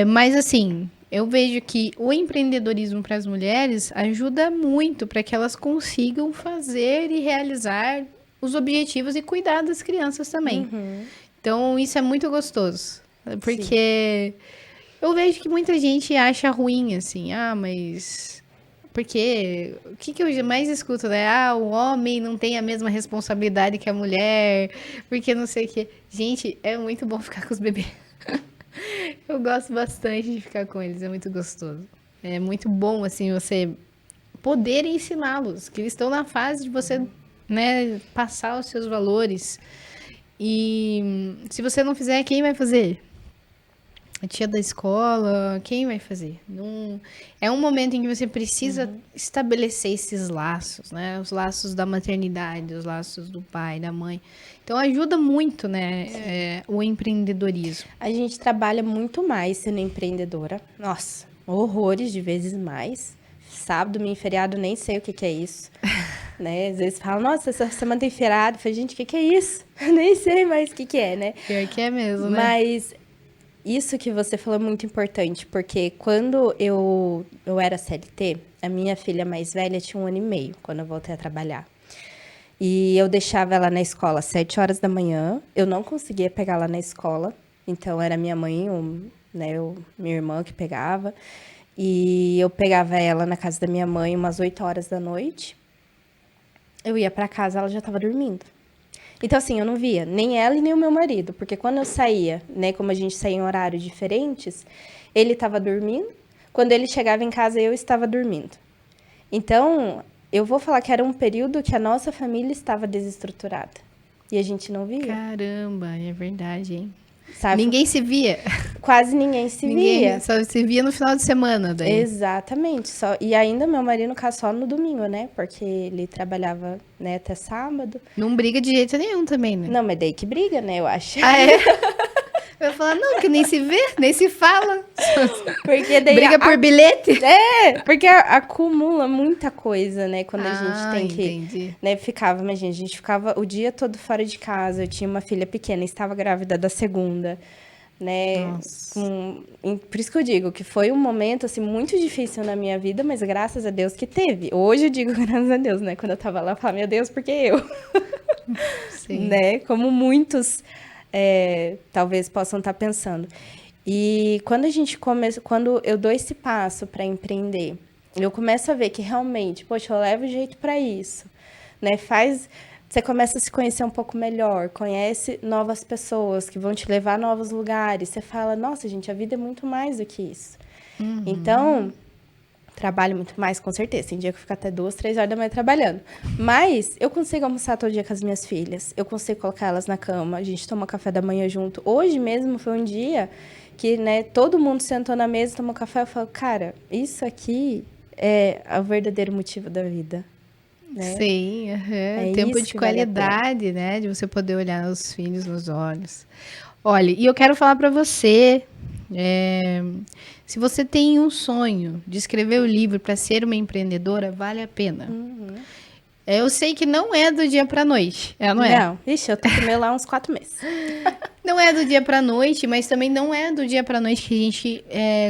Mas assim, eu vejo que o empreendedorismo para as mulheres ajuda muito para que elas consigam fazer e realizar os objetivos e cuidar das crianças também. Então, isso é muito gostoso. Porque... eu vejo que muita gente acha ruim, assim, mas... porque o que eu mais escuto, né? O homem não tem a mesma responsabilidade que a mulher, porque não sei o quê. Gente, é muito bom ficar com os bebês. Eu gosto bastante de ficar com eles, é muito gostoso. É muito bom, assim, você poder ensiná-los, que eles estão na fase de você, né, passar os seus valores. E se você não fizer, quem vai fazer? A tia da escola, quem vai fazer? Não, é um momento em que você precisa estabelecer esses laços, né? Os laços da maternidade, os laços do pai, da mãe. Então ajuda muito, né? O empreendedorismo. A gente trabalha muito mais sendo empreendedora. Nossa, horrores de vezes mais. Sábado, domingo, feriado, nem sei o que que é isso. Né? Às vezes falam, nossa, essa semana tem feriado. Eu falei, gente, o que que é isso? Nem sei mais o que que é, né? Pior que é mesmo, né? Mas isso que você falou é muito importante, porque quando eu era CLT, a minha filha mais velha tinha 1 ano e meio, quando eu voltei a trabalhar. E eu deixava ela na escola às 7 horas da manhã, eu não conseguia pegar ela na escola, então era minha mãe, né, minha irmã que pegava, e eu pegava ela na casa da minha mãe umas 8 horas da noite, eu ia para casa, ela já estava dormindo. Então, assim, eu não via nem ela e nem o meu marido, porque quando eu saía, né, como a gente saía em horários diferentes, ele estava dormindo, quando ele chegava em casa, eu estava dormindo. Então, eu vou falar que era um período que a nossa família estava desestruturada, e a gente não via, Caramba, é verdade, hein? sabe? Ninguém se via. Quase ninguém se via. Só se via no final de semana daí. Exatamente. E ainda meu marido, no caso, só no domingo, né? Porque ele trabalhava, né, até sábado. Não briga de jeito nenhum também, né? Não, mas daí que briga, né, eu acho. Ah, é? Eu ia falar, não, que nem se vê, nem se fala. Porque daí Briga por bilhete? porque acumula muita coisa, né? Quando a gente tem que, entendi. né, imagina, a gente ficava o dia todo fora de casa. Eu tinha uma filha pequena, estava grávida da segunda, né? Nossa. Por isso que eu digo que foi um momento assim muito difícil na minha vida, mas graças a Deus que teve. Hoje eu digo graças a Deus, né? Quando eu tava lá, eu falava, meu Deus, por que eu? Sim. Né? Como muitos talvez possam estar pensando. E quando quando eu dou esse passo para empreender, eu começo a ver que realmente, poxa, eu levo jeito para isso, né? Você começa a se conhecer um pouco melhor, conhece novas pessoas que vão te levar a novos lugares. Você fala, nossa, gente, a vida é muito mais do que isso. Então, trabalho muito mais, com certeza. Tem dia que eu fico até 2, 3 horas da manhã trabalhando. Mas eu consigo almoçar todo dia com as minhas filhas. Eu consigo colocar elas na cama. A gente toma café da manhã junto. Hoje mesmo foi um dia que, né, todo mundo sentou na mesa, tomou café. Eu falo, cara, isso aqui é o verdadeiro motivo da vida. Né? Sim, tempo isso de que vale a qualidade, né? De você poder olhar os filhos nos olhos. Olha, e eu quero falar para você, se você tem um sonho de escrever o livro para ser uma empreendedora, vale a pena. Eu sei que não é do dia para noite, não é? Não, ixi, eu tô com o meu lá uns 4 meses. Não é do dia para noite, mas também não é do dia para noite que a gente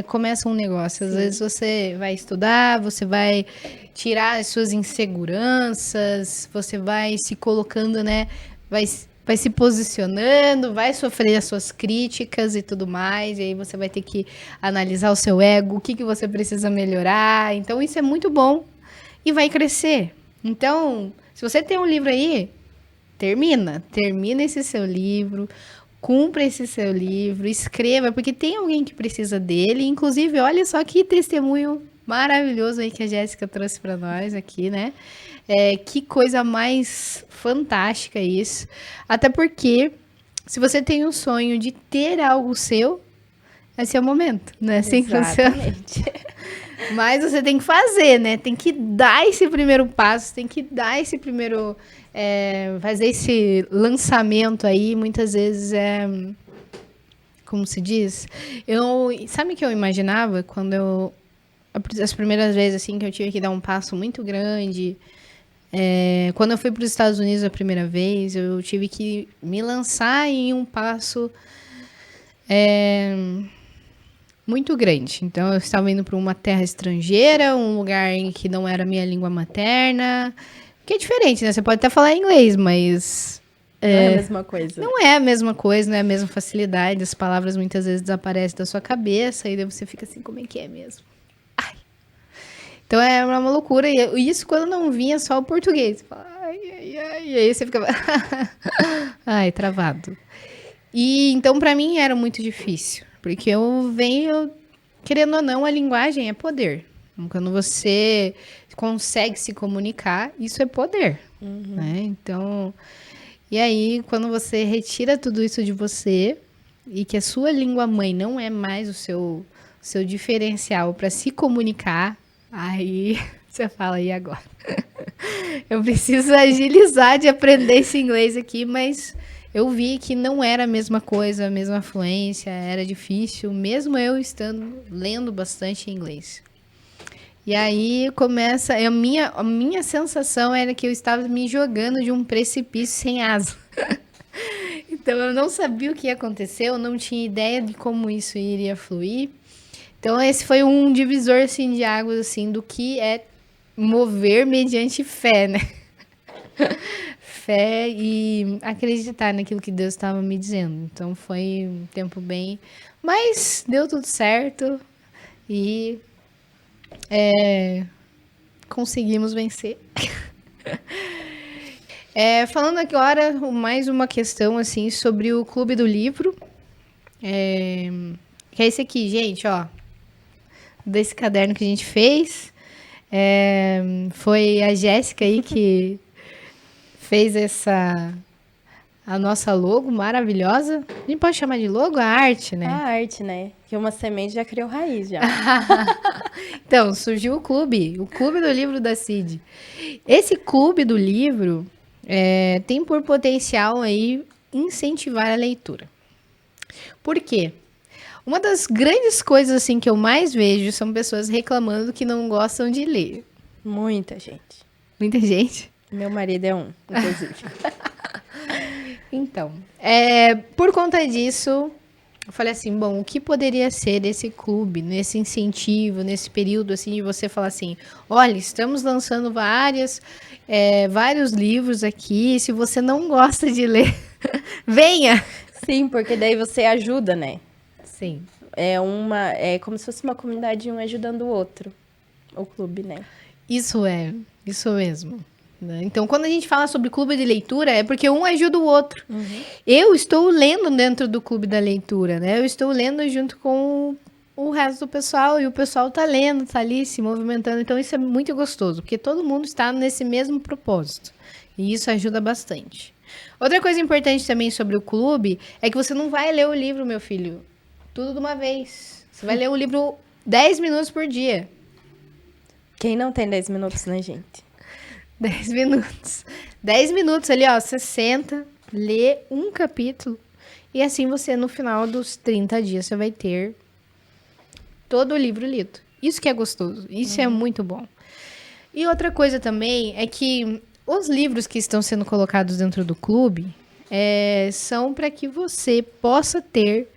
começa um negócio. Às vezes você vai estudar, você vai tirar as suas inseguranças, você vai se colocando, né? Vai se posicionando, vai sofrer as suas críticas e tudo mais, e aí você vai ter que analisar o seu ego, o que que você precisa melhorar. Então isso é muito bom e vai crescer. Então, se você tem um livro aí, termina esse seu livro, cumpra esse seu livro, escreva, porque tem alguém que precisa dele. Inclusive, olha só que testemunho maravilhoso aí que a Jéssica trouxe para nós aqui, né? Que coisa mais fantástica isso. Até porque, se você tem um sonho de ter algo seu, esse é o momento, né? Assim que funciona. Mas você tem que fazer, né? Tem que dar esse primeiro passo, tem que dar esse primeiro... fazer esse lançamento aí, muitas vezes como se diz? Sabe o que eu imaginava quando as primeiras vezes assim que eu tive que dar um passo muito grande, quando eu fui para os Estados Unidos a primeira vez, eu tive que me lançar em um passo muito grande. Então eu estava indo para uma terra estrangeira, um lugar em que não era a minha língua materna, que é diferente, né? Você pode até falar inglês, mas não é a mesma coisa. Não é a mesma coisa, não é a mesma facilidade. As palavras muitas vezes desaparecem da sua cabeça e daí você fica assim, como é que é mesmo? Ai. Então é uma loucura. E isso quando não vinha só o português. Você fala, ai. E aí você fica... ai, travado. E então para mim era muito difícil. Porque querendo ou não, a linguagem é poder. Quando você consegue se comunicar, isso é poder. Né? Então... E aí, quando você retira tudo isso de você, e que a sua língua mãe não é mais o seu diferencial para se comunicar, aí você fala, e agora? Eu preciso agilizar de aprender esse inglês aqui, mas eu vi que não era a mesma coisa, a mesma fluência, era difícil, mesmo eu estando lendo bastante inglês. E aí começa, a minha sensação era que eu estava me jogando de um precipício sem asa. Então eu não sabia o que ia acontecer, eu não tinha ideia de como isso iria fluir. Então esse foi um divisor assim de águas assim do que é mover mediante fé, né? Fé e acreditar naquilo que Deus estava me dizendo. Então foi um tempo bem, mas deu tudo certo e conseguimos vencer. Falando agora mais uma questão assim sobre o Clube do Livro, que é esse aqui, gente, ó, desse caderno que a gente fez. Foi a Jéssica aí que fez a nossa logo maravilhosa. A gente pode chamar de logo a arte, A né? arte, né? Que uma semente já criou raiz, já. Então, surgiu o Clube do Livro da CID. Esse Clube do Livro tem por potencial aí incentivar a leitura. Por quê? Uma das grandes coisas assim que eu mais vejo são pessoas reclamando que não gostam de ler. Muita gente. Muita gente. Meu marido é um, inclusive. Então, por conta disso, eu falei assim, bom, o que poderia ser desse clube, nesse incentivo, nesse período assim de você falar assim, olha, estamos lançando vários livros aqui, se você não gosta de ler, venha! Sim, porque daí você ajuda, né? Sim. É como se fosse uma comunidade, um ajudando o outro. O clube, né? Isso mesmo. Né? Então, quando a gente fala sobre clube de leitura, é porque um ajuda o outro. Eu estou lendo dentro do clube da leitura, né? Eu estou lendo junto com o resto do pessoal e o pessoal tá lendo, tá ali se movimentando. Então, isso é muito gostoso, porque todo mundo está nesse mesmo propósito. E isso ajuda bastante. Outra coisa importante também sobre o clube é que você não vai ler o livro, meu filho, tudo de uma vez. Você vai ler o livro 10 minutos por dia. Quem não tem 10 minutos, né, gente? 10 minutos. 10 minutos ali, ó. Você senta, lê um capítulo. E assim você, no final dos 30 dias, você vai ter todo o livro lido. Isso que é gostoso. Isso é muito bom. E outra coisa também é que os livros que estão sendo colocados dentro do clube são para que você possa ter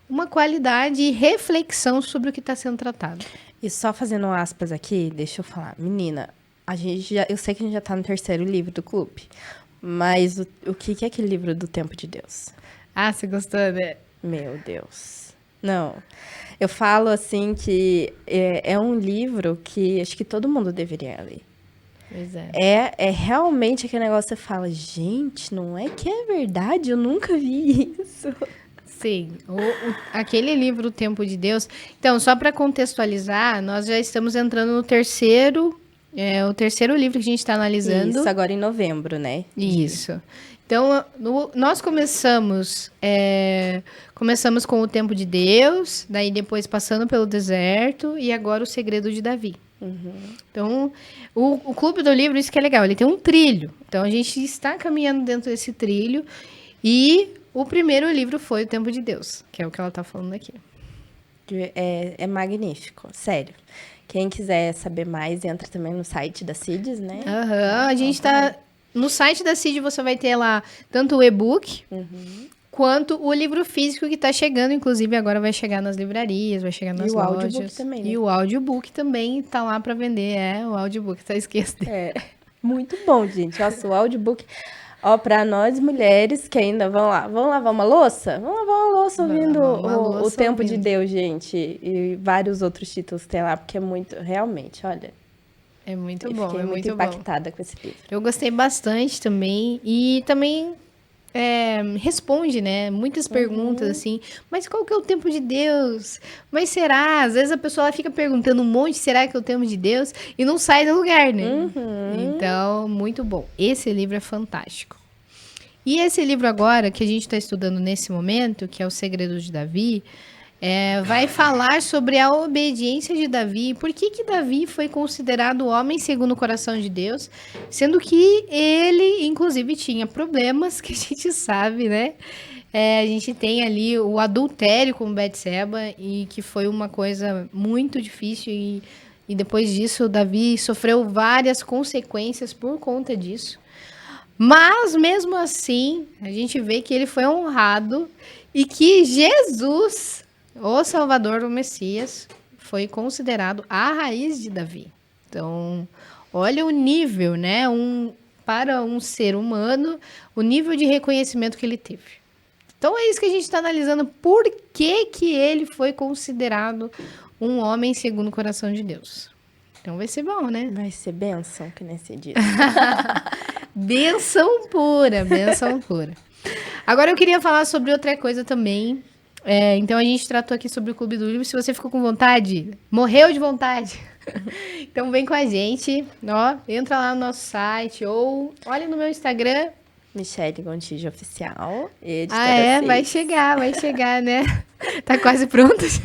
uma qualidade e reflexão sobre o que está sendo tratado. E só fazendo aspas aqui, deixa eu falar. Menina, eu sei que a gente já tá no 3º livro do clube, mas o que é aquele livro do Tempo de Deus? Ah, você gostou, né? Meu Deus. Não. Eu falo assim que é um livro que acho que todo mundo deveria ler. Pois é. É realmente aquele negócio que você fala, gente, não é que é verdade? Eu nunca vi isso. Sim, aquele livro, O Tempo de Deus. Então, só para contextualizar, nós já estamos entrando no o terceiro livro que a gente está analisando. Isso, agora em novembro, né? Isso. Então, nós começamos com O Tempo de Deus, daí depois passando pelo deserto e agora O Segredo de Davi. Então, o Clube do Livro, isso que é legal, ele tem um trilho. Então, a gente está caminhando dentro desse trilho e o primeiro livro foi O Tempo de Deus, que é o que ela está falando aqui. É magnífico, sério. Quem quiser saber mais, entra também no site da CIDS, né? A gente está... No site da CID você vai ter lá tanto o e-book quanto o livro físico que está chegando. Inclusive, agora vai chegar nas livrarias, vai chegar nas lojas. E o audiobook também, né? E o audiobook também está lá para vender. O audiobook, tá esquecido. Muito bom, gente. Nossa, o audiobook... Ó, pra nós mulheres que ainda vamos lavar uma louça? Vamos lavar uma louça ouvindo o Tempo de Deus, gente. E vários outros títulos tem lá, porque é muito... Realmente, olha... É muito eu bom, fiquei muito impactada com esse livro. Eu gostei bastante também. E também responde, né? Muitas perguntas, assim. Mas qual que é o tempo de Deus? Mas será? Às vezes a pessoa fica perguntando um monte, será que é o tempo de Deus? E não sai do lugar, né? Então, muito bom. Esse livro é fantástico. E esse livro agora, que a gente está estudando nesse momento, que é O Segredo de Davi, vai falar sobre a obediência de Davi. Por que Davi foi considerado o homem segundo o coração de Deus, sendo que ele, inclusive, tinha problemas que a gente sabe, né? A gente tem ali o adultério com Betseba, e que foi uma coisa muito difícil, e depois disso, Davi sofreu várias consequências por conta disso. Mas, mesmo assim, a gente vê que ele foi honrado e que Jesus, o Salvador, o Messias, foi considerado a raiz de Davi. Então, olha o nível, né? Para um ser humano, o nível de reconhecimento que ele teve. Então, é isso que a gente está analisando. Por que ele foi considerado um homem segundo o coração de Deus? Então, vai ser bom, né? Vai ser bênção, que nem se diz. Benção pura, benção pura. Agora eu queria falar sobre outra coisa também. Então a gente tratou aqui sobre o Clube do Livro. Se você ficou com vontade, morreu de vontade, então vem com a gente, ó, entra lá no nosso site ou olha no meu Instagram. Michele Gontijo Oficial. Vai chegar, né? Tá quase pronto já.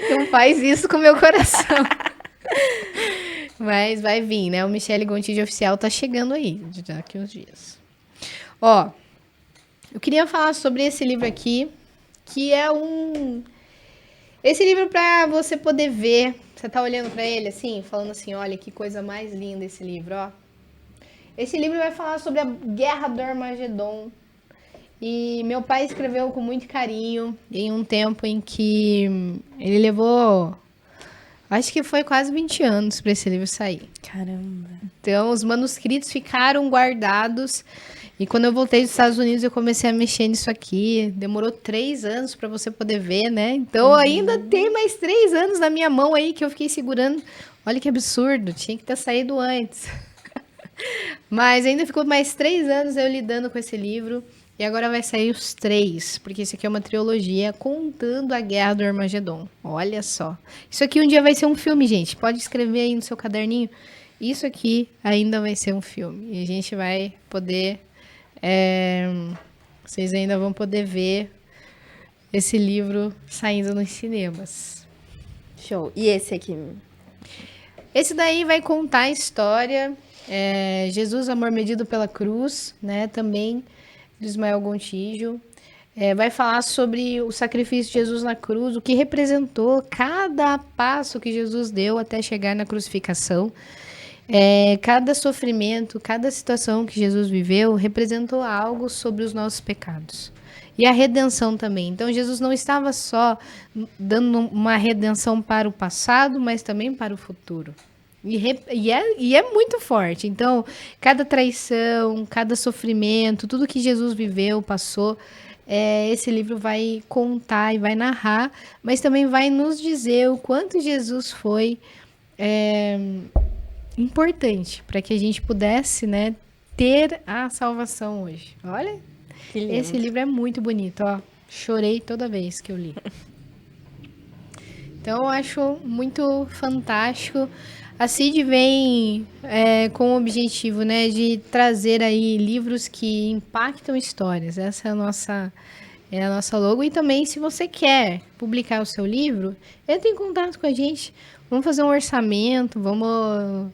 Não faz isso com o meu coração. Mas vai vir, né? O Michele Gontijo Oficial tá chegando aí, daqui uns dias. Ó, eu queria falar sobre esse livro aqui, que é esse livro para você poder ver. Você tá olhando para ele assim, falando assim, olha que coisa mais linda esse livro, ó. Esse livro vai falar sobre a Guerra do Armagedon. E meu pai escreveu com muito carinho, em um tempo em que ele levou... Acho que foi quase 20 anos para esse livro sair. Caramba. Então, os manuscritos ficaram guardados. E quando eu voltei dos Estados Unidos, eu comecei a mexer nisso aqui. Demorou 3 anos para você poder ver, né? Então, ainda tem mais 3 anos na minha mão aí que eu fiquei segurando. Olha que absurdo, tinha que ter saído antes. Mas ainda ficou mais 3 anos eu lidando com esse livro. E agora vai sair os 3, porque isso aqui é uma trilogia contando a Guerra do Armagedon. Olha só. Isso aqui um dia vai ser um filme, gente. Pode escrever aí no seu caderninho. Isso aqui ainda vai ser um filme. E a gente vai poder... vocês ainda vão poder ver esse livro saindo nos cinemas. Show. E esse aqui? Esse daí vai contar a história. Jesus, amor medido pela cruz, né? Também... do Ismael Gontijo, vai falar sobre o sacrifício de Jesus na cruz, o que representou cada passo que Jesus deu até chegar na crucificação. Cada sofrimento, cada situação que Jesus viveu representou algo sobre os nossos pecados. E a redenção também. Então, Jesus não estava só dando uma redenção para o passado, mas também para o futuro. E é muito forte. Então, cada traição, cada sofrimento, tudo que Jesus viveu, passou, esse livro vai contar e vai narrar, mas também vai nos dizer o quanto Jesus foi importante para que a gente pudesse, né, ter a salvação hoje. Olha, esse livro é muito bonito, ó. Chorei toda vez que eu li. Então, eu acho muito fantástico. A CID vem com o objetivo, né, de trazer aí livros que impactam histórias. Essa é a nossa logo. E também, se você quer publicar o seu livro, entre em contato com a gente. Vamos fazer um orçamento, vamos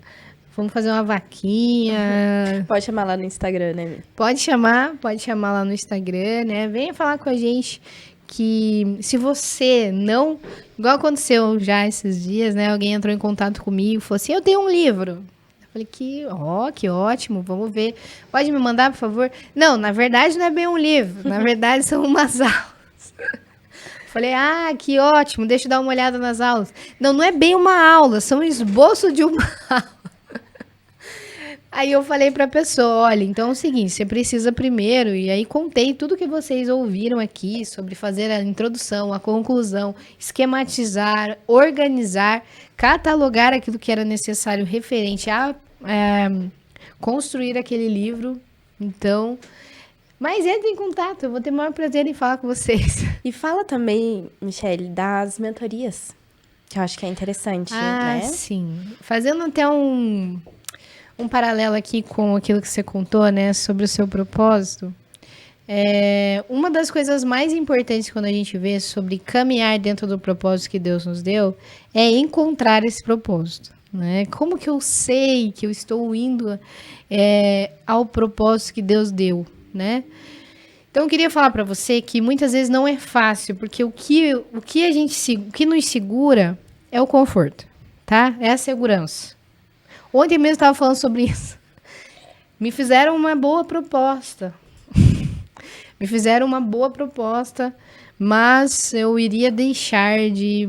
fazer uma vaquinha. Pode chamar lá no Instagram, né? Pode chamar lá no Instagram, né? Venha falar com a gente. Que se você não... Igual aconteceu já esses dias, né? Alguém entrou em contato comigo e falou assim, eu tenho um livro. Eu falei, que ótimo, vamos ver. Pode me mandar, por favor? Não, na verdade não é bem um livro. Na verdade são umas aulas. Falei, que ótimo, deixa eu dar uma olhada nas aulas. Não é bem uma aula, são um esboço de uma aula. Aí eu falei para a pessoa, olha, então é o seguinte, você precisa primeiro, e aí contei tudo que vocês ouviram aqui sobre fazer a introdução, a conclusão, esquematizar, organizar, catalogar aquilo que era necessário referente a construir aquele livro. Então, mas entre em contato, eu vou ter o maior prazer em falar com vocês. E fala também, Michele, das mentorias, que eu acho que é interessante, né? Sim. Fazendo até um paralelo aqui com aquilo que você contou, né, sobre o seu propósito. Uma das coisas mais importantes quando a gente vê sobre caminhar dentro do propósito que Deus nos deu é encontrar esse propósito, né? Como que eu sei que eu estou indo ao propósito que Deus deu, né? Então eu queria falar para você que muitas vezes não é fácil, porque o que o que nos segura é o conforto, tá? É a segurança. Ontem mesmo estava falando sobre isso. Me fizeram uma boa proposta. Me fizeram uma boa proposta, mas eu iria deixar de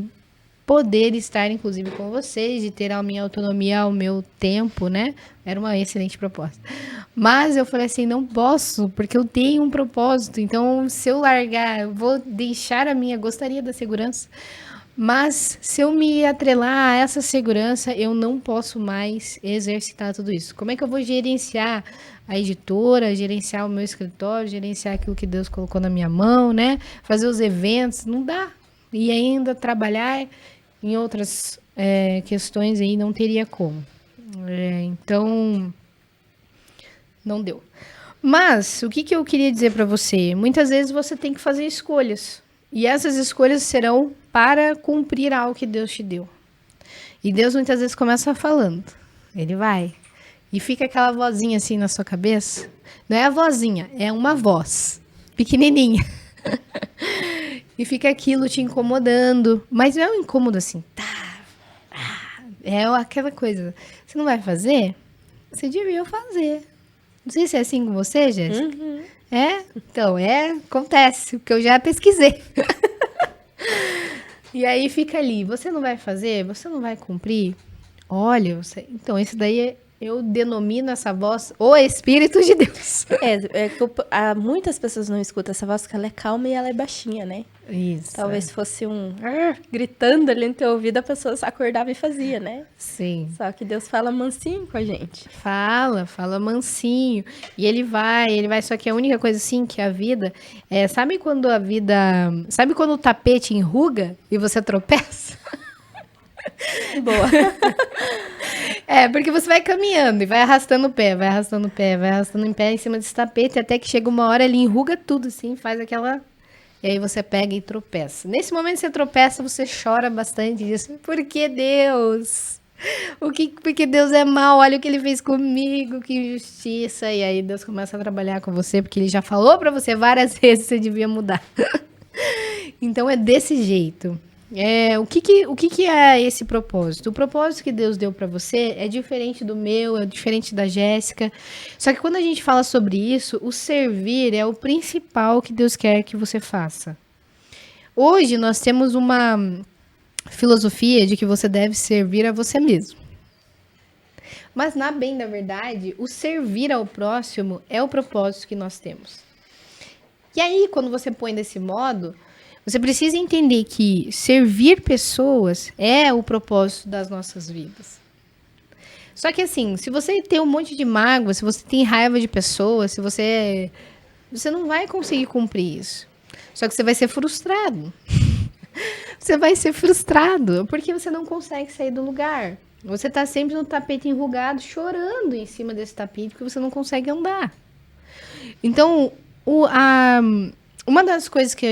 poder estar, inclusive, com vocês, de ter a minha autonomia ao meu tempo, né? Era uma excelente proposta. Mas eu falei assim, não posso, porque eu tenho um propósito. Então, se eu largar, eu vou deixar a minha... Gostaria da segurança, mas se eu me atrelar a essa segurança, eu não posso mais exercitar tudo isso. Como é que eu vou gerenciar a editora, gerenciar o meu escritório, gerenciar aquilo que Deus colocou na minha mão, né? Fazer os eventos, não dá. E ainda trabalhar em outras questões aí não teria como. Então, não deu. Mas, o que eu queria dizer para você? Muitas vezes você tem que fazer escolhas. E essas escolhas serão para cumprir algo que Deus te deu. E Deus muitas vezes começa falando. Ele vai. E fica aquela vozinha assim na sua cabeça. Não é a vozinha, é uma voz. Pequenininha. E fica aquilo te incomodando. Mas não é um incômodo assim. Tá. É aquela coisa. Você não vai fazer? Você devia fazer. Não sei se é assim com você, Jéssica. Uhum. Então, acontece, porque eu já pesquisei. E aí fica ali, você não vai fazer? Você não vai cumprir? Olha, então esse daí eu denomino essa voz o Espírito de Deus. Muitas pessoas não escutam essa voz porque ela é calma e ela é baixinha, né? Isso. Talvez fosse gritando ali no teu ouvido, a pessoa acordava e fazia, né? Sim. Só que Deus fala mansinho com a gente. Fala mansinho. E ele vai. Só que a única coisa assim que a vida sabe quando o tapete enruga e você tropeça? Boa. Porque você vai caminhando e vai arrastando o pé, vai arrastando o pé em cima desse tapete, até que chega uma hora ele enruga tudo, assim, faz aquela... E aí você pega e tropeça. Nesse momento que você tropeça, você chora bastante e diz, por que Deus? Porque Deus é mau, olha o que ele fez comigo, que injustiça. E aí Deus começa a trabalhar com você, porque ele já falou pra você várias vezes que você devia mudar. Então é desse jeito. O que é esse propósito? O propósito que Deus deu para você é diferente do meu, é diferente da Jéssica. Só que quando a gente fala sobre isso, o servir é o principal que Deus quer que você faça. Hoje nós temos uma filosofia de que você deve servir a você mesmo. Mas na bem da verdade, o servir ao próximo é o propósito que nós temos. E aí, quando você põe desse modo, você precisa entender que servir pessoas é o propósito das nossas vidas. Só que assim, se você tem um monte de mágoa, se você tem raiva de pessoas, se você não vai conseguir cumprir isso. Só que você vai ser frustrado. Você vai ser frustrado porque você não consegue sair do lugar. Você está sempre no tapete enrugado, chorando em cima desse tapete porque você não consegue andar. Então, uma das coisas que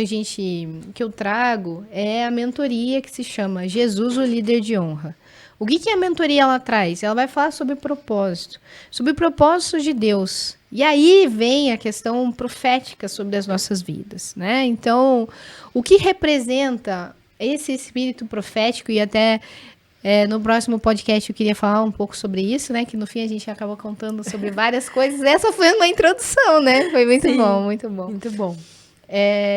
eu trago é a mentoria que se chama Jesus, o Líder de Honra. O que a mentoria ela traz? Ela vai falar sobre propósito, sobre propósitos de Deus. E aí vem a questão profética sobre as nossas vidas, né? Então, o que representa esse espírito profético e até no próximo podcast eu queria falar um pouco sobre isso, né? Que no fim a gente acabou contando sobre várias coisas. Essa foi uma introdução, né? Foi muito bom, muito bom. Muito bom.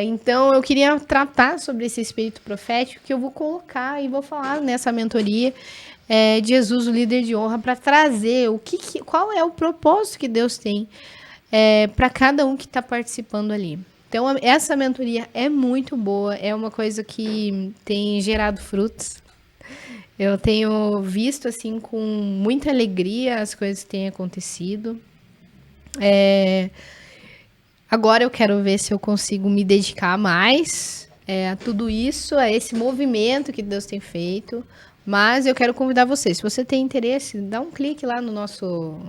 Então, eu queria tratar sobre esse espírito profético que eu vou colocar e vou falar nessa mentoria de Jesus, o Líder de Honra, para trazer qual é o propósito que Deus tem para cada um que está participando ali. Então, essa mentoria é muito boa, é uma coisa que tem gerado frutos. Eu tenho visto, assim, com muita alegria as coisas que têm acontecido. Agora eu quero ver se eu consigo me dedicar mais a tudo isso, a esse movimento que Deus tem feito. Mas eu quero convidar você, se você tem interesse, dá um clique lá no nosso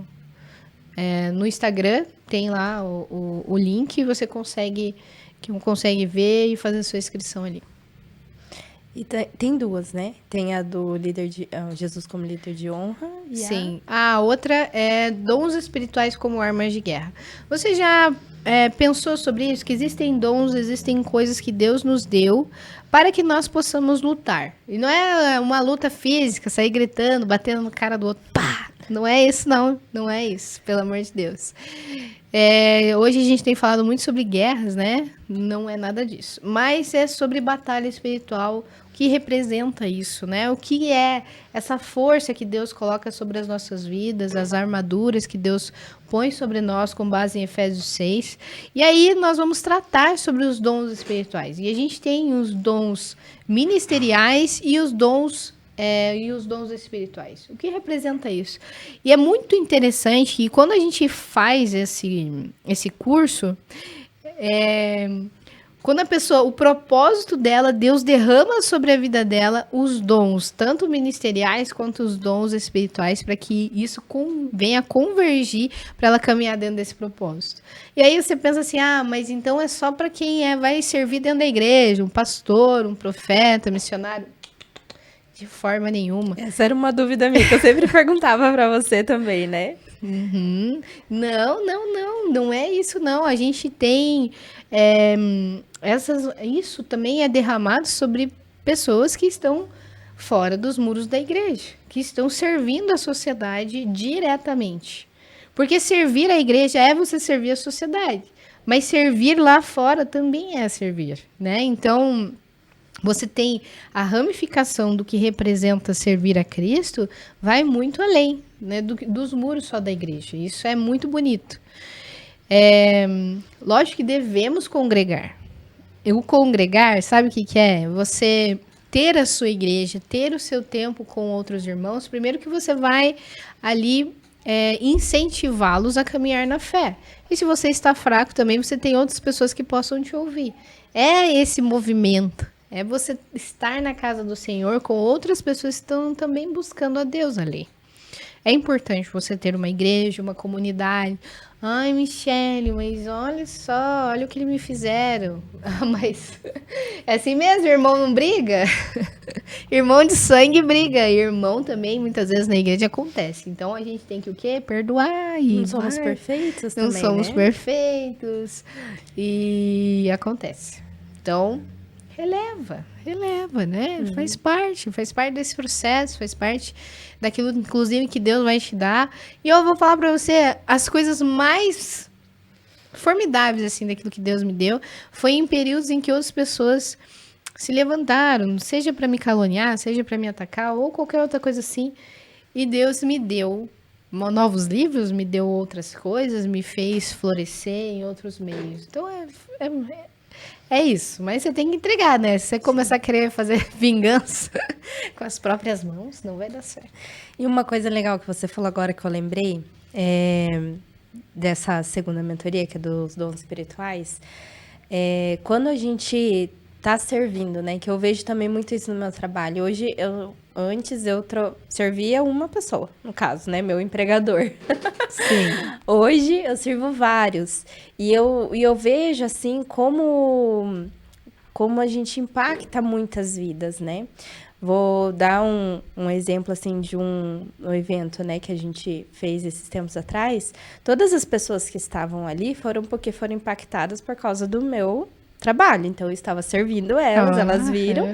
no Instagram, tem lá o link, você consegue ver e fazer sua inscrição ali. E tem duas, né? Tem a do Jesus como líder de honra. E sim. A outra é dons espirituais como armas de guerra. Você já pensou sobre isso? Que existem dons, existem coisas que Deus nos deu para que nós possamos lutar. E não é uma luta física, sair gritando, batendo no cara do outro. Pá! Não é isso, não. Não é isso, pelo amor de Deus. Hoje a gente tem falado muito sobre guerras, né? Não é nada disso. Mas é sobre batalha espiritual, o que representa isso, né? O que é essa força que Deus coloca sobre as nossas vidas, as armaduras que Deus põe sobre nós com base em Efésios 6. E aí nós vamos tratar sobre os dons espirituais. E a gente tem os dons ministeriais e os dons espirituais. O que representa isso? E é muito interessante que quando a gente faz esse curso, quando a pessoa, o propósito dela, Deus derrama sobre a vida dela os dons, tanto ministeriais quanto os dons espirituais, para que isso venha convergir para ela caminhar dentro desse propósito. E aí você pensa assim, mas então é só para quem vai servir dentro da igreja, um pastor, um profeta, missionário? De forma nenhuma. Essa era uma dúvida minha que eu sempre perguntava para você também, né? Uhum. Não é isso não. A gente tem isso também é derramado sobre pessoas que estão fora dos muros da igreja, que estão servindo a sociedade diretamente. Porque servir a igreja é você servir a sociedade, mas servir lá fora também é servir, né? Então, você tem a ramificação do que representa servir a Cristo, vai muito além, né, dos muros só da igreja. Isso é muito bonito. Lógico que devemos congregar. O congregar, sabe o que é? Você ter a sua igreja, ter o seu tempo com outros irmãos. Primeiro que você vai ali incentivá-los a caminhar na fé. E se você está fraco também, você tem outras pessoas que possam te ouvir. É esse movimento. É você estar na casa do Senhor com outras pessoas que estão também buscando a Deus ali. É importante você ter uma igreja, uma comunidade. Ai, Michele, mas olha só, olha o que eles me fizeram. Mas é assim mesmo, irmão não briga? Irmão de sangue briga. Irmão também, muitas vezes na igreja acontece. Então a gente tem que o quê? Perdoar. Não somos perfeitos também, não somos perfeitos. E acontece. Então, releva, né? Uhum. Faz parte desse processo, faz parte daquilo, inclusive, que Deus vai te dar. E eu vou falar pra você, as coisas mais formidáveis, assim, daquilo que Deus me deu, foi em períodos em que outras pessoas se levantaram, seja pra me caluniar, seja pra me atacar, ou qualquer outra coisa assim. E Deus me deu novos livros, me deu outras coisas, me fez florescer em outros meios. Então, é isso, mas você tem que entregar, né? Se você começar a querer fazer vingança com as próprias mãos, não vai dar certo. E uma coisa legal que você falou agora que eu lembrei, dessa segunda mentoria, que é dos dons espirituais, quando a gente tá servindo, né? Que eu vejo também muito isso no meu trabalho. Antes eu servia uma pessoa, no caso, né? Meu empregador. Sim. Hoje eu sirvo vários. E eu vejo, assim, como a gente impacta muitas vidas, né? Vou dar um exemplo, assim, de um evento, né? Que a gente fez esses tempos atrás. Todas as pessoas que estavam ali foram impactadas por causa do meu trabalho. Então, eu estava servindo elas viram,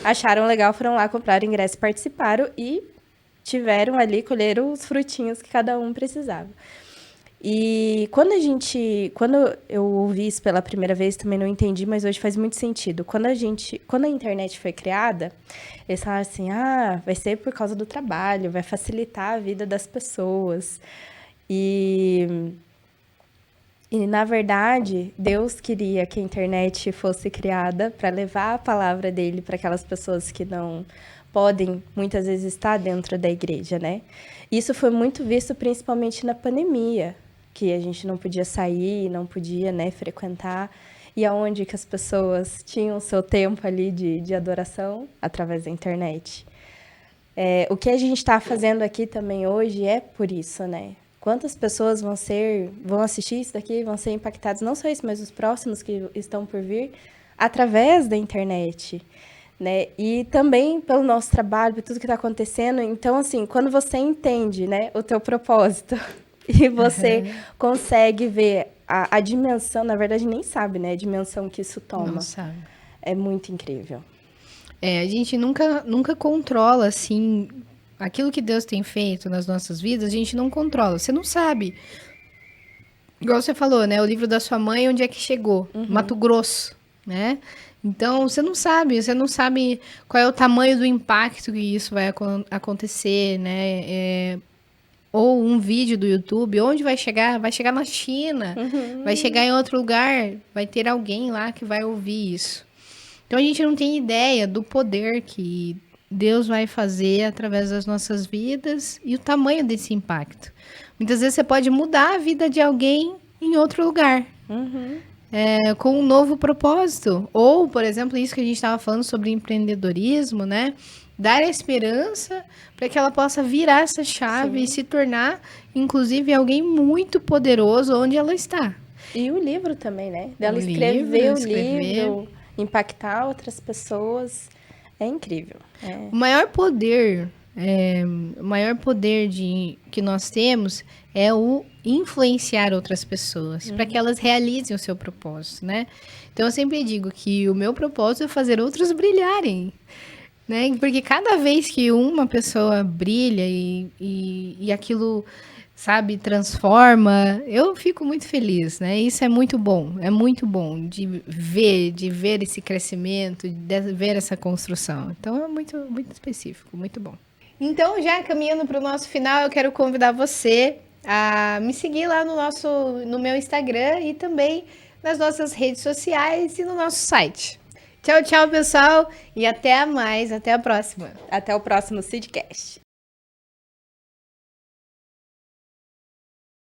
acharam legal, foram lá, compraram ingresso, participaram e tiveram ali, colheram os frutinhos que cada um precisava. E quando eu ouvi isso pela primeira vez, também não entendi, mas hoje faz muito sentido. Quando a internet foi criada, eles falaram assim, vai ser por causa do trabalho, vai facilitar a vida das pessoas. E na verdade, Deus queria que a internet fosse criada para levar a palavra dele para aquelas pessoas que não podem, muitas vezes, estar dentro da igreja, né? Isso foi muito visto principalmente na pandemia, que a gente não podia sair, não podia, né, frequentar. E aonde que as pessoas tinham o seu tempo ali de adoração? Através da internet. O que a gente está fazendo aqui também hoje é por isso, né? Quantas pessoas vão assistir isso daqui, vão ser impactadas, não só isso, mas os próximos que estão por vir, através da internet, né? E também pelo nosso trabalho, por tudo que está acontecendo. Então, assim, quando você entende, né, o teu propósito e você consegue ver a dimensão, na verdade nem sabe, né, a dimensão que isso toma. Não sabe. É muito incrível. A gente nunca controla, assim, aquilo que Deus tem feito nas nossas vidas, a gente não controla. Você não sabe. Igual você falou, né? O livro da sua mãe, onde é que chegou? Mato Grosso, né? Então, você não sabe qual é o tamanho do impacto que isso vai acontecer, né? Ou um vídeo do YouTube, onde vai chegar? Vai chegar na China, vai chegar em outro lugar, vai ter alguém lá que vai ouvir isso. Então, a gente não tem ideia do poder que Deus vai fazer através das nossas vidas e o tamanho desse impacto. Muitas vezes você pode mudar a vida de alguém em outro lugar, com um novo propósito. Ou, por exemplo, isso que a gente estava falando sobre empreendedorismo, né? Dar esperança para que ela possa virar essa chave e se tornar, inclusive, alguém muito poderoso onde ela está. E o livro também, né? Dela escrever o livro, impactar outras pessoas. É incrível. O maior poder, que nós temos é o influenciar outras pessoas, para que elas realizem o seu propósito, né? Então, eu sempre digo que o meu propósito é fazer outros brilharem, né? Porque cada vez que uma pessoa brilha e aquilo, sabe, transforma, eu fico muito feliz, né? Isso é muito bom de ver esse crescimento, de ver essa construção. Então, é muito, muito específico, muito bom. Então, já caminhando para o nosso final, eu quero convidar você a me seguir lá no meu Instagram e também nas nossas redes sociais e no nosso site. Tchau, tchau, pessoal, e até mais, até a próxima. Até o próximo Seedcast.